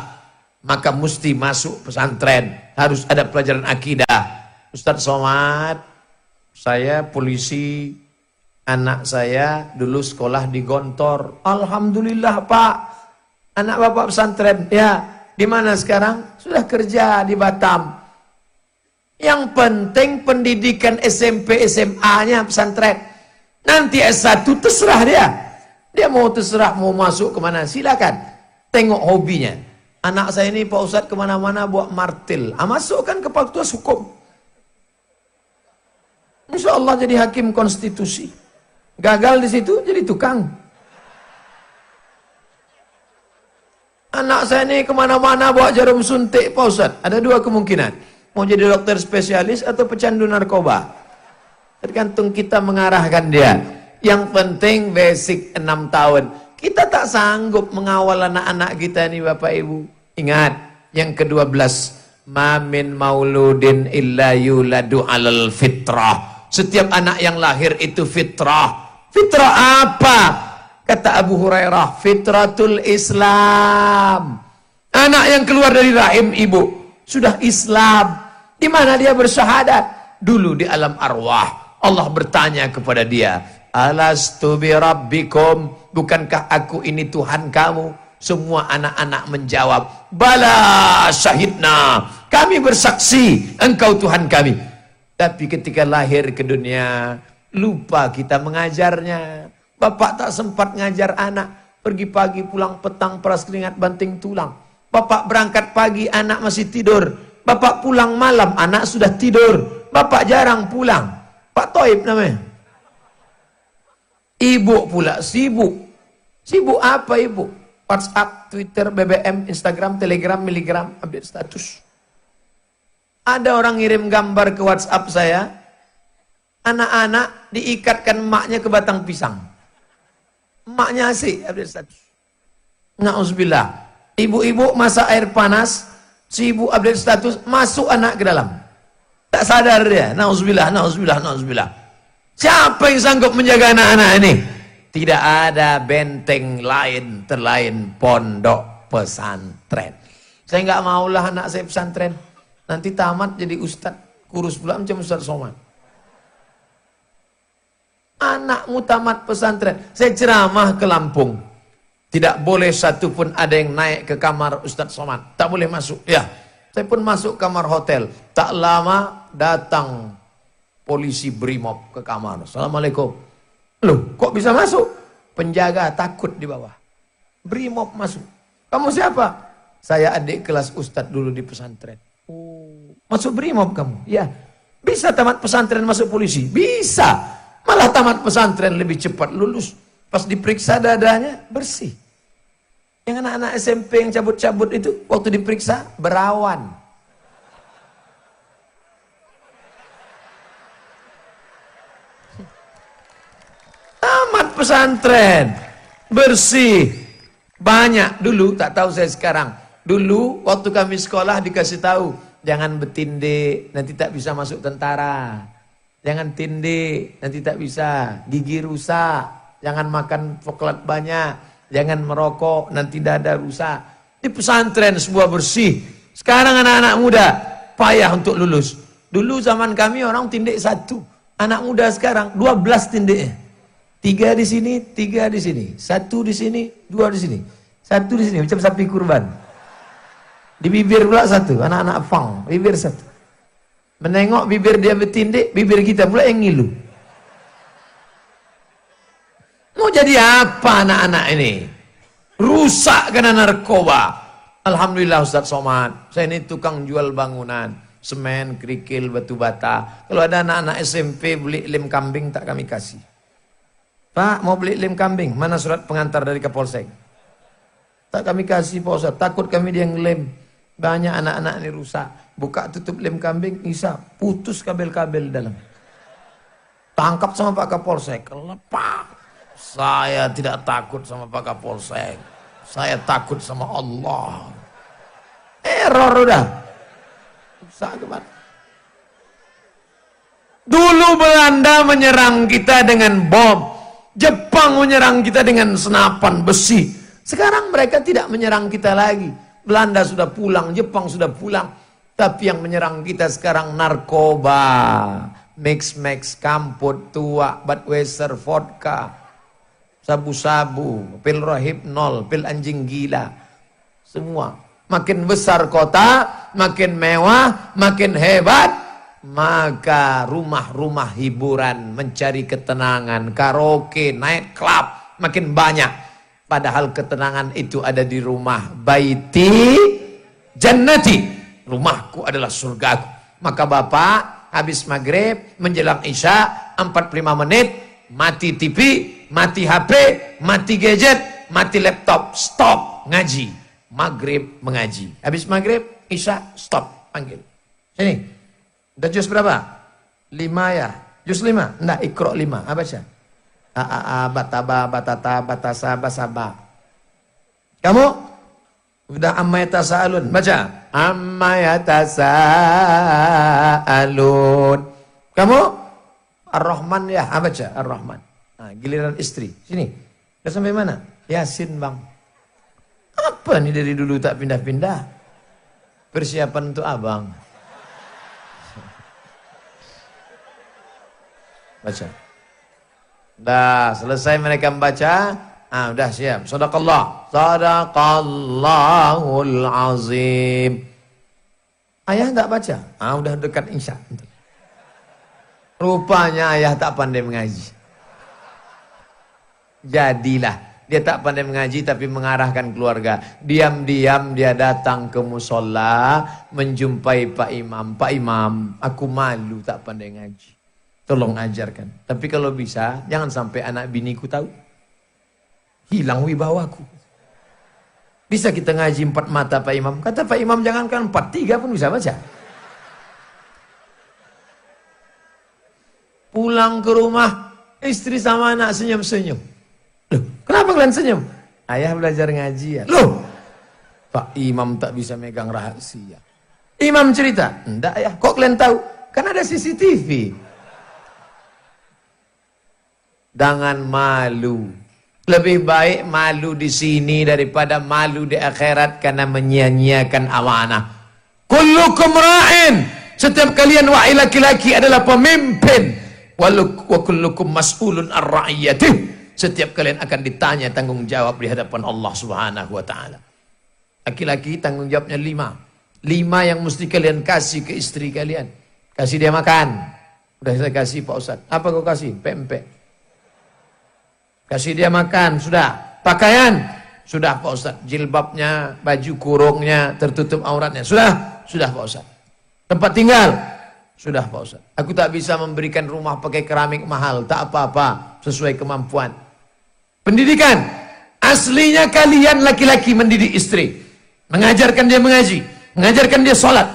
Maka mesti masuk pesantren. Harus ada pelajaran akidah. Ustaz Somad, saya polisi, anak saya dulu sekolah di Gontor. Alhamdulillah Pak. Anak bapak pesantren, ya, di mana sekarang? Sudah kerja di Batam. Yang penting pendidikan SMP, SMA-nya pesantren. Nanti S1 terserah dia. Dia mau terserah, mau masuk kemana, silakan. Tengok hobinya. Anak saya ini Pak Ustadz kemana-mana buat martil. Masukkan ke fakultas hukum. Insya Allah jadi hakim konstitusi. Gagal di situ, jadi tukang. Anak saya ini kemana-mana bawa jarum suntik Pak Ustadz. Ada 2 kemungkinan. Mau jadi dokter spesialis atau pecandu narkoba. Tergantung kita mengarahkan dia. Yang penting basic 6 tahun. Kita tak sanggup mengawal anak-anak kita ini Bapak Ibu. Ingat, yang ke-12. Ma min mauludin illa yuladu alal fitrah. Setiap anak yang lahir itu fitrah. Fitrah apa? Kata Abu Hurairah, fitratul Islam. Anak yang keluar dari rahim ibu sudah Islam. Di mana dia bersyahadat? Dulu di alam arwah. Allah bertanya kepada dia, alastu bi rabbikum, bukankah aku ini Tuhan kamu? Semua anak-anak menjawab, bala syahidna, kami bersaksi engkau Tuhan kami. Tapi ketika lahir ke dunia, lupa kita mengajarnya. Bapak tak sempat ngajar anak, pergi pagi pulang petang, peras keringat banting tulang. Bapak berangkat pagi, anak masih tidur. Bapak pulang malam, anak sudah tidur. Bapak jarang pulang. Pak Toib namanya. Ibu pula sibuk. Sibuk apa ibu? WhatsApp, Twitter, BBM, Instagram, Telegram, Miligram, update status. Ada orang ngirim gambar ke WhatsApp saya. Anak-anak diikatkan emaknya ke batang pisang. Emaknya asik, update status. Na'udzubillah. Ibu-ibu masak air panas, si ibu update status, masuk anak ke dalam. Tak sadar dia. Na'udzubillah, na'udzubillah, na'udzubillah. Siapa yang sanggup menjaga anak-anak ini? Tidak ada benteng lain terlain pondok pesantren. Saya nggak maulah anak saya pesantren. Nanti tamat jadi ustad, kurus pula macam Ustaz Somad. Anakmu tamat pesantren. Saya ceramah ke Lampung. Tidak boleh satu pun ada yang naik ke kamar Ustaz Somad. Tak boleh masuk. Ya, saya pun masuk kamar hotel. Tak lama datang polisi Brimob ke kamar. Assalamualaikum. Loh, kok bisa masuk? Penjaga takut di bawah. Brimob masuk. Kamu siapa? Saya adik kelas Ustadz dulu di pesantren. Oh, masuk Brimob kamu? Ya. Bisa tamat pesantren masuk polisi? Bisa. Malah tamat pesantren lebih cepat lulus. Pas diperiksa dadanya bersih. Yang anak-anak SMP yang cabut-cabut itu waktu diperiksa berawan. Tamat pesantren, bersih, banyak. Dulu, tak tahu saya sekarang. Dulu, waktu kami sekolah dikasih tahu, jangan bertindih, nanti tak bisa masuk tentara. Jangan tindih, nanti tak bisa. Gigi rusak, jangan makan coklat banyak, jangan merokok, nanti dada rusak. Di pesantren sebuah bersih. Sekarang anak-anak muda, payah untuk lulus. Dulu zaman kami orang tindik 1. Anak muda sekarang 12 tindiknya. 3 di sini, 3 di sini. 1 di sini, 2 di sini. 1 di sini, macam sapi kurban. Di bibir pula 1, anak-anak fang, bibir 1. Menengok bibir dia bertindik, bibir kita pula yang ngilu. Mau jadi apa anak-anak ini? Rusak karena narkoba. Alhamdulillah Ustaz Somad, saya ini tukang jual bangunan. Semen, kerikil, batu bata. Kalau ada anak-anak SMP beli lem kambing, tak kami kasih. Pak, mau beli lem kambing, mana surat pengantar dari Kapolsek? Tak kami kasih Pak Ustaz, takut kami dia ngelem. Banyak anak-anak ini rusak. Buka tutup lem kambing, isa, putus kabel-kabel dalam. Tangkap sama Pak Kapolsek. Lepas. Saya tidak takut sama Pak Kapolsek. Saya takut sama Allah. Error udah. Rusak kemana? Dulu Belanda menyerang kita dengan bom. Jepang menyerang kita dengan senapan besi. Sekarang mereka tidak menyerang kita lagi. Belanda sudah pulang, Jepang sudah pulang. Tapi yang menyerang kita sekarang narkoba. Mix-mix, kamput, tua, Budweiser, vodka, sabu-sabu, pil rohypnol, pil anjing gila. Semua. Makin besar kota, makin mewah, makin hebat. Maka rumah-rumah hiburan, mencari ketenangan, karaoke, night club makin banyak. Padahal ketenangan itu ada di rumah. Baiti jannati, rumahku adalah surgaku. Maka bapak habis maghrib menjelang isya 45 menit mati TV, mati HP, mati gadget, mati laptop, stop ngaji. Maghrib mengaji. Habis maghrib isya stop, panggil. Sini. Udah juz berapa? 5 ya. Juz 5? Enggak, Iqra 5. Apa baca? Bataba, batata, batasa, basaba. Kamu? Udah amma yatasaalun. Baca. Amma yatasaalun. Kamu? Ar-Rahman ya. Apa baca? Ar-Rahman. Nah, giliran istri. Sini. Udah sampai mana? Yasin, Bang. Apa nih dari dulu tak pindah-pindah? Persiapan untuk abang. Baca. Dah selesai mereka membaca, Udah siap. Sadaqallah. Sadaqallahul azim. Ayah tak baca? Udah dekat insya. Rupanya ayah tak pandai mengaji. Jadilah. Dia tak pandai mengaji tapi mengarahkan keluarga. Diam-diam dia datang ke musola, menjumpai Pak Imam. Pak Imam, aku malu tak pandai ngaji. Tolong ajarkan. Tapi kalau bisa, jangan sampai anak biniku tahu. Hilang wibawaku. Bisa kita ngaji 4 mata Pak Imam? Kata Pak Imam, jangankan 4, 3 pun bisa baca. Pulang ke rumah, istri sama anak senyum-senyum. Loh, kenapa kalian senyum? Ayah belajar ngaji ya. Loh, Pak Imam tak bisa megang rahasia. Imam cerita, enggak ya, kok kalian tahu? Kan ada CCTV. Jangan malu. Lebih baik malu di sini daripada malu di akhirat karena menyia-nyiakan amanah. Kullukum ra'in. Setiap kalian wahai laki-laki adalah pemimpin. Wa kullukum mas'ulun ar-ra'iyatih. Setiap kalian akan ditanya tanggung jawab di hadapan Allah Subhanahu wa taala. Laki-laki tanggung jawabnya 5. 5 yang mesti kalian kasih ke istri kalian. Kasih dia makan. Udah saya kasih Pak Ustaz. Apa kau kasih? Pempek. Kasih dia makan, sudah. Pakaian, sudah Pak Ustaz. Jilbabnya, baju kurungnya, tertutup auratnya, sudah Pak Ustaz. Tempat tinggal, sudah Pak Ustaz. Aku tak bisa memberikan rumah pakai keramik mahal, tak apa-apa, sesuai kemampuan. Pendidikan, aslinya kalian laki-laki mendidik istri, mengajarkan dia mengaji, mengajarkan dia sholat.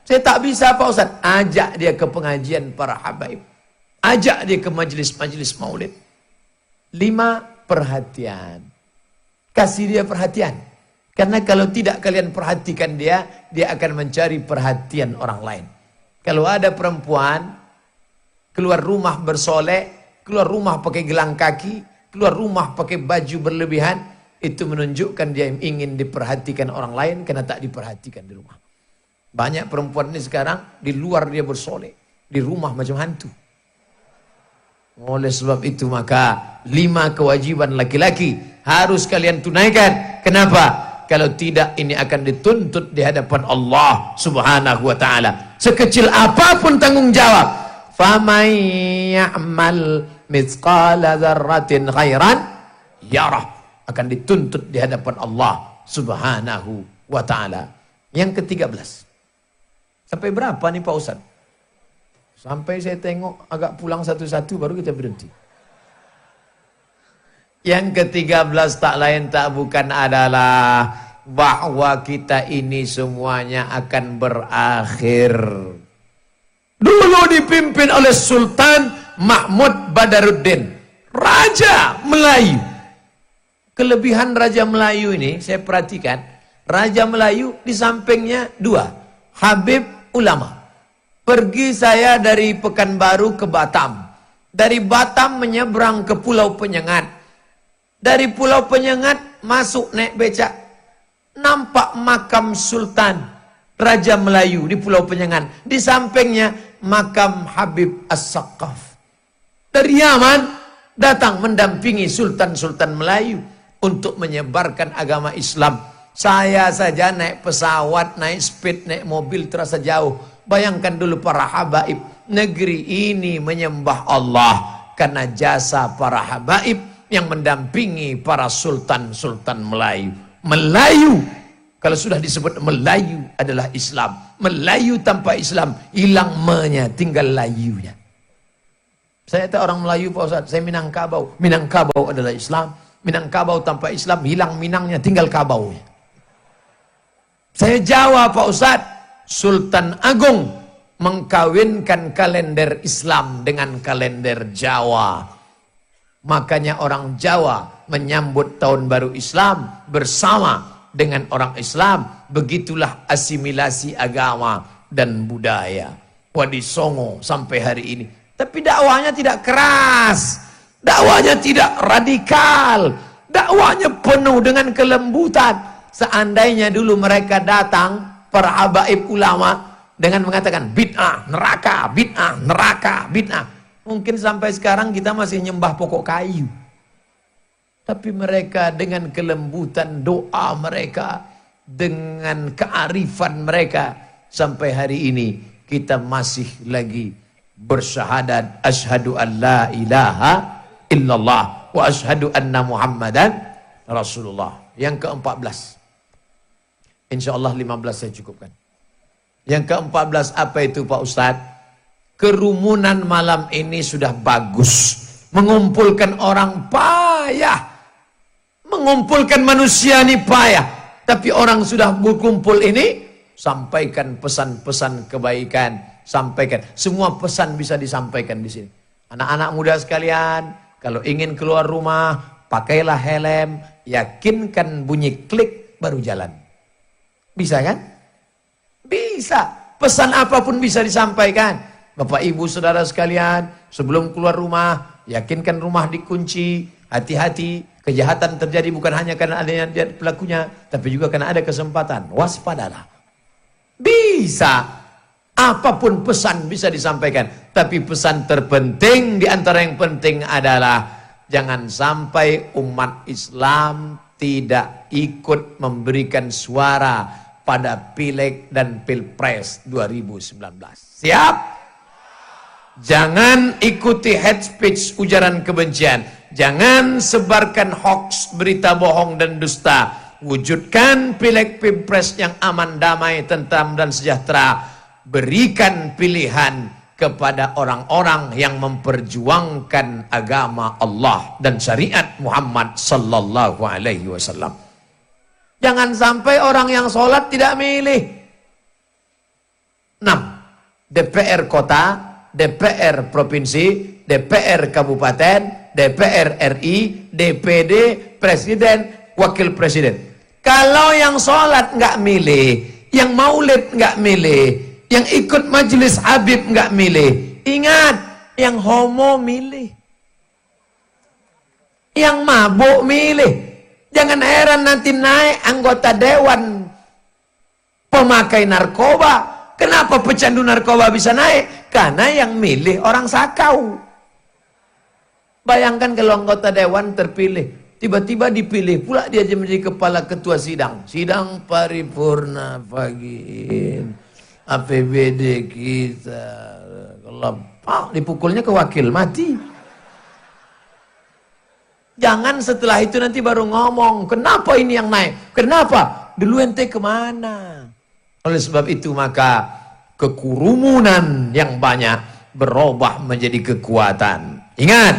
Saya tak bisa Pak Ustaz. Ajak dia ke pengajian para habaib, ajak dia ke majelis-majelis maulid. 5, perhatian. Kasih dia perhatian. Karena kalau tidak kalian perhatikan dia akan mencari perhatian orang lain. Kalau ada perempuan keluar rumah bersolek, keluar rumah pakai gelang kaki, keluar rumah pakai baju berlebihan, itu menunjukkan dia ingin diperhatikan orang lain karena tak diperhatikan di rumah. Banyak perempuan ini sekarang di luar dia bersolek, di rumah macam hantu. Oleh sebab itu maka 5 kewajiban laki-laki harus kalian tunaikan. Kenapa? Kalau tidak ini akan dituntut di hadapan Allah Subhanahu wa taala. Sekecil apapun tanggung jawab. Faman ya'mal mithqala dzarratin khairan yarah, akan dituntut di hadapan Allah Subhanahu wa taala. Yang ke-13. Sampai berapa nih Pak Ustaz? Sampai saya tengok agak pulang satu-satu baru kita berhenti. Yang ke-13 tak lain tak bukan adalah bahwa kita ini semuanya akan berakhir. Dulu dipimpin oleh Sultan Mahmud Badaruddin, Raja Melayu. Kelebihan Raja Melayu ini saya perhatikan, Raja Melayu di sampingnya 2, Habib ulama. Pergi saya dari Pekanbaru ke Batam. Dari Batam menyeberang ke Pulau Penyengat. Dari Pulau Penyengat masuk naik becak. Nampak makam Sultan Raja Melayu di Pulau Penyengat. Di sampingnya makam Habib As-Saqqaf. Dari Yaman datang mendampingi Sultan-Sultan Melayu untuk menyebarkan agama Islam. Saya saja naik pesawat, naik speed, naik mobil terasa jauh. Bayangkan dulu para habaib, negeri ini menyembah Allah karena jasa para habaib yang mendampingi para sultan-sultan Melayu. Melayu, kalau sudah disebut Melayu adalah Islam. Melayu tanpa Islam, hilang me-nya, tinggal layunya. Saya tak orang Melayu Pak Ustaz, saya Minangkabau. Minangkabau adalah Islam. Minangkabau tanpa Islam, hilang Minangnya, tinggal Kabaunya. Saya Jawa Pak Ustaz. Sultan Agung mengkawinkan kalender Islam dengan kalender Jawa. Makanya orang Jawa menyambut tahun baru Islam bersama dengan orang Islam. Begitulah asimilasi agama dan budaya. Wadisongo sampai hari ini. Tapi dakwahnya tidak keras. Dakwahnya tidak radikal. Dakwahnya penuh dengan kelembutan. Seandainya dulu mereka datang para habaib ulama dengan mengatakan bid'ah, neraka, bid'ah, neraka, bid'ah. Mungkin sampai sekarang kita masih nyembah pokok kayu. Tapi mereka dengan kelembutan doa mereka, dengan kearifan mereka, sampai hari ini kita masih lagi bersyahadat asyhadu an la ilaha illallah wa asyhadu anna muhammadan rasulullah. Yang ke-14, insyaallah 15 saya cukupkan. Yang ke-14 apa itu Pak Ustadz? Kerumunan malam ini sudah bagus, mengumpulkan orang payah, mengumpulkan manusia ini payah, tapi orang sudah berkumpul ini, sampaikan pesan-pesan kebaikan, sampaikan. Semua pesan bisa disampaikan di sini. Anak-anak muda sekalian, kalau ingin keluar rumah, pakailah helm, yakinkan bunyi klik baru jalan. Bisa kan? Bisa. Pesan apapun bisa disampaikan. Bapak Ibu Saudara sekalian, sebelum keluar rumah, yakinkan rumah dikunci, hati-hati. Kejahatan terjadi bukan hanya karena adanya pelakunya, tapi juga karena ada kesempatan. Waspadalah. Bisa. Apapun pesan bisa disampaikan. Tapi pesan terpenting di antara yang penting adalah jangan sampai umat Islam tidak ikut memberikan suara pada Pileg dan Pilpres 2019. Siap? Jangan ikuti hate speech, ujaran kebencian. Jangan sebarkan hoax, berita bohong dan dusta. Wujudkan Pileg Pilpres yang aman, damai, tentram dan sejahtera. Berikan pilihan kepada orang-orang yang memperjuangkan agama Allah dan syariat Muhammad sallallahu alaihi wasallam. Jangan sampai orang yang sholat tidak milih. 6. DPR kota, DPR provinsi, DPR kabupaten, DPR RI, DPD, presiden, wakil presiden. Kalau yang sholat nggak milih, yang maulid nggak milih, yang ikut majelis Habib nggak milih, ingat, yang homo milih, yang mabuk milih. Jangan heran nanti naik anggota dewan pemakai narkoba. Kenapa pecandu narkoba bisa naik? Karena yang milih orang sakau. Bayangkan kalau anggota dewan terpilih, tiba-tiba dipilih pula dia menjadi kepala ketua sidang. Sidang paripurna pagi APBD kita. Kalau dipukulnya ke wakil, mati. Jangan setelah itu nanti baru ngomong, kenapa ini yang naik? Kenapa? Dulu ente kemana? Oleh sebab itu maka kekurumunan yang banyak berubah menjadi kekuatan. Ingat,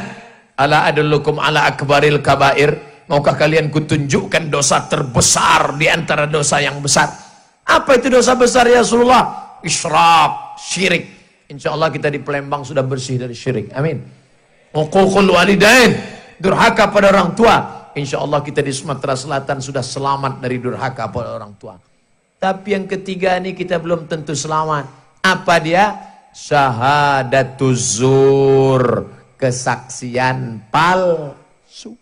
ala adullukum ala akbaril kabair. Maukah kalian kutunjukkan dosa terbesar di antara dosa yang besar? Apa itu dosa besar ya Rasulullah? Isyrak, syirik. Insya Allah kita di Palembang sudah bersih dari syirik. Amin. Uququl walidain, durhaka pada orang tua. Insya Allah kita di Sumatera Selatan sudah selamat dari durhaka pada orang tua. Tapi yang ketiga ini kita belum tentu selamat. Apa dia? Syahadatuz zur, kesaksian palsu.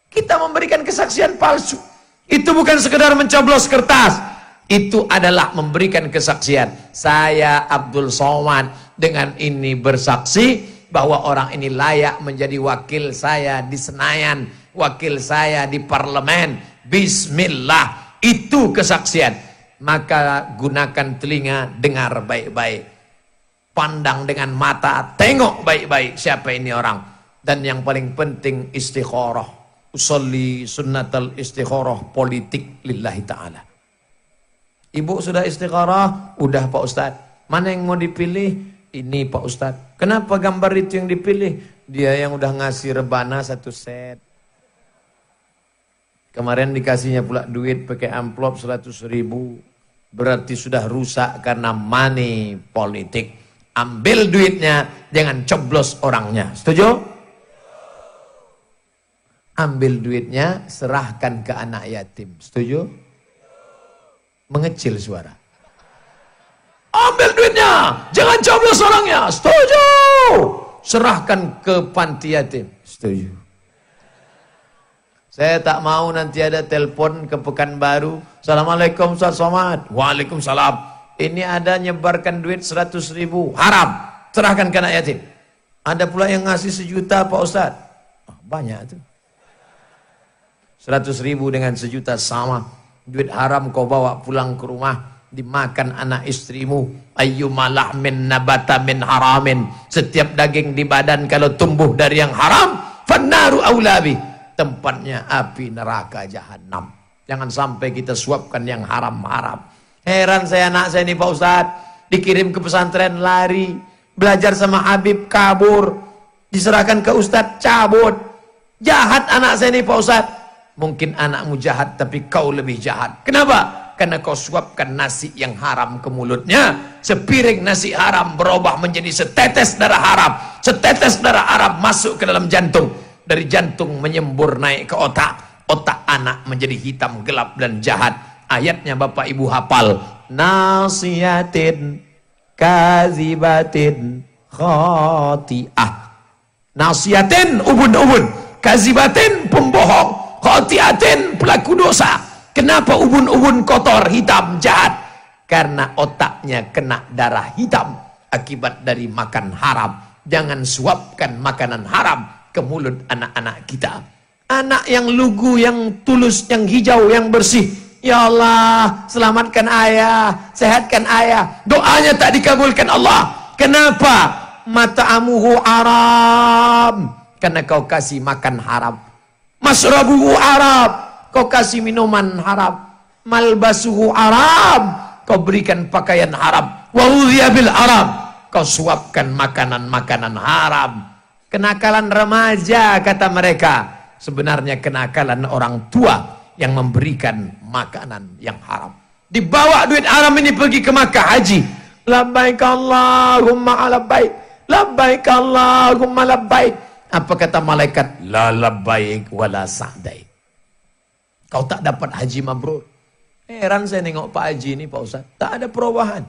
Kita memberikan kesaksian palsu. Itu bukan sekedar mencoblos kertas. Itu adalah memberikan kesaksian. Saya Abdul Somad dengan ini bersaksi bahwa orang ini layak menjadi wakil saya di Senayan, wakil saya di parlemen. Bismillah, itu kesaksian. Maka gunakan telinga, dengar baik-baik. Pandang dengan mata, tengok baik-baik siapa ini orang. Dan yang paling penting istikharah. Usolli sunnatal istikharah politik lillahi ta'ala. Ibu sudah istikharah? Udah Pak Ustadz. Mana yang mau dipilih? Ini Pak Ustadz. Kenapa gambar itu yang dipilih? Dia yang udah ngasih rebana 1 set. Kemarin dikasihnya pula duit pakai amplop 100.000. Berarti sudah rusak karena money politik. Ambil duitnya, jangan coblos orangnya. Setuju? Ambil duitnya, serahkan ke anak yatim. Setuju? Mengecil suara. Ambil duitnya, jangan coblos orangnya. Setuju? Serahkan ke panti yatim. Setuju? Saya tak mau nanti ada telepon ke Pekanbaru. Assalamualaikum Ustaz Somad. Waalaikumsalam. Ini ada nyebarkan duit 100.000. Haram. Serahkan ke anak yatim. Ada pula yang ngasih 1 juta Pak Ustaz. Oh, banyak tuh. 100.000 dengan 1 juta sama. Duit haram kau bawa pulang ke rumah, dimakan anak istrimu. Ayyuma lahmin nabata min haramin. Setiap daging di badan kalau tumbuh dari yang haram, fannaru aulabi. Tempatnya api neraka jahanam. Jangan sampai kita suapkan yang haram-haram. Heran saya anak saya ini Pak Ustadz, dikirim ke pesantren lari, belajar sama Habib kabur, diserahkan ke Ustadz cabut. Jahat anak saya ini Pak Ustadz. Mungkin anakmu jahat tapi kau lebih jahat. Kenapa? Karena kau suapkan nasi yang haram ke mulutnya. Sepiring nasi haram berubah menjadi setetes darah haram. Setetes darah haram masuk ke dalam jantung. Dari jantung menyembur naik ke otak. Otak anak menjadi hitam, gelap dan jahat. Ayatnya Bapak Ibu hafal. Nasiyatin kazibatin khati'ah. Nasiyatin ubun-ubun, kazibatin pembohong, khati'atin pelaku dosa. Kenapa ubun-ubun kotor, hitam, jahat? Karena otaknya kena darah hitam akibat dari makan haram. Jangan suapkan makanan haram ke mulut anak-anak kita. Anak yang lugu, yang tulus, yang hijau, yang bersih. Ya Allah, selamatkan ayah, sehatkan ayah. Doanya tak dikabulkan Allah. Kenapa? Mata'amuhu haram. Karena kau kasih makan haram. Masrabuhu haram. Kau kasih minuman haram. Malbasuhu haram. Kau berikan pakaian haram. Wa udhiya bil haram. Kau suapkan makanan-makanan haram. Kenakalan remaja kata mereka. Sebenarnya kenakalan orang tua yang memberikan makanan yang haram. Dibawa duit haram ini pergi ke Makkah haji. Labbaik Allahumma labbaik. Labbaik Allahumma labbaik. Apa kata malaikat? La labbaik wala sa'daik. Kau tak dapat haji mabrur. Heran saya nengok Pak Haji ini Pak Ustaz. Tak ada perubahan.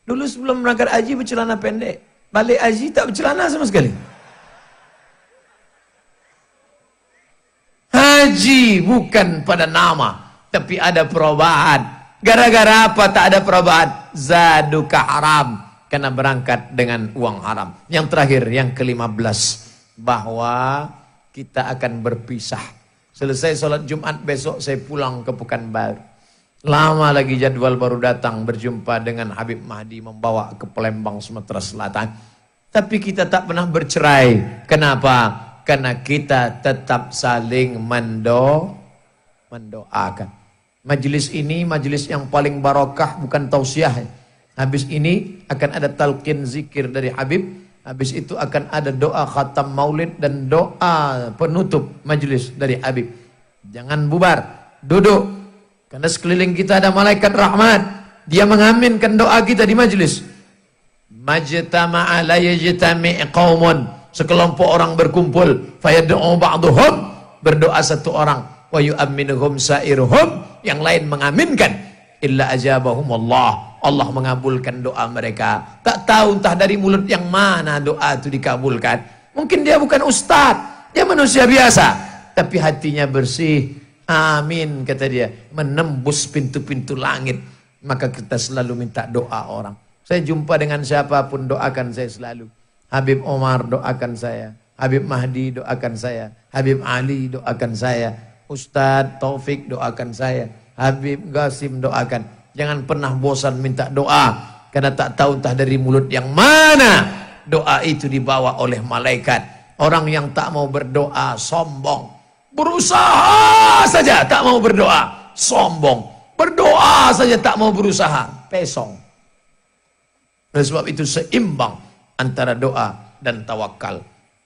Dulu sebelum berangkat haji bercelana pendek. Balik haji tak bercelana sama sekali. Haji bukan pada nama, tapi ada perubahan. Gara-gara apa tak ada perubahan? Zaduka haram. Karena berangkat dengan uang haram. Yang terakhir, yang ke-15. Bahwa kita akan berpisah. Selesai sholat Jumat besok saya pulang ke Pekanbaru. Lama lagi jadwal baru datang berjumpa dengan Habib Mahdi membawa ke Palembang, Sumatera Selatan. Tapi kita tak pernah bercerai. Kenapa? Karena kita tetap saling mendoakan. Majelis ini majelis yang paling barokah, bukan tausiah. Habis ini akan ada talqin zikir dari Habib. Habis itu akan ada doa khatam maulid dan doa penutup majelis dari Habib. Jangan bubar, duduk. Karena sekeliling kita ada malaikat rahmat. Dia mengaminkan doa kita di majelis. Majtama'a la yajtami' qaumun. Sekelompok orang berkumpul, fayad'u ba'dhum, berdoa satu orang, wa yu'minuhum sa'iruhum, yang lain mengaminkan, illa ajabahum Allah. Allah mengabulkan doa mereka. Tak tahu entah dari mulut yang mana doa itu dikabulkan. Mungkin dia bukan ustaz, dia manusia biasa, tapi hatinya bersih. Amin kata dia, menembus pintu-pintu langit. Maka kita selalu minta doa orang. Saya jumpa dengan siapapun doakan saya selalu. Habib Omar doakan saya, Habib Mahdi doakan saya, Habib Ali doakan saya, Ustadz Taufik doakan saya, Habib Qasim doakan. Jangan pernah bosan minta doa, karena tak tahu entah dari mulut yang mana doa itu dibawa oleh malaikat. Orang yang tak mau berdoa sombong, berusaha saja tak mau berdoa sombong, berdoa saja tak mau berusaha pesong. Oleh sebab itu seimbang antara doa dan tawakal.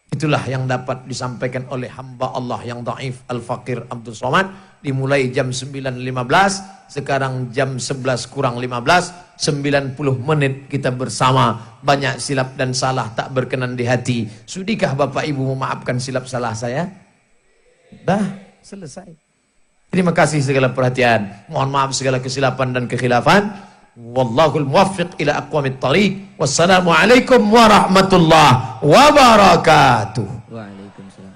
Itulah yang dapat disampaikan oleh hamba Allah yang dhaif Al-Faqir Abdul Somad. Dimulai jam 9.15, sekarang jam 11 kurang 15, 90 menit kita bersama. Banyak silap dan salah tak berkenan di hati. Sudikah Bapak Ibu memaafkan silap salah saya? Dah selesai. Terima kasih segala perhatian. Mohon maaf segala kesilapan dan kekhilafan. Wallahul muwaffiq ila aqwamit thariq. Wassalamualaikum warahmatullahi wabarakatuh. Waalaikumsalam.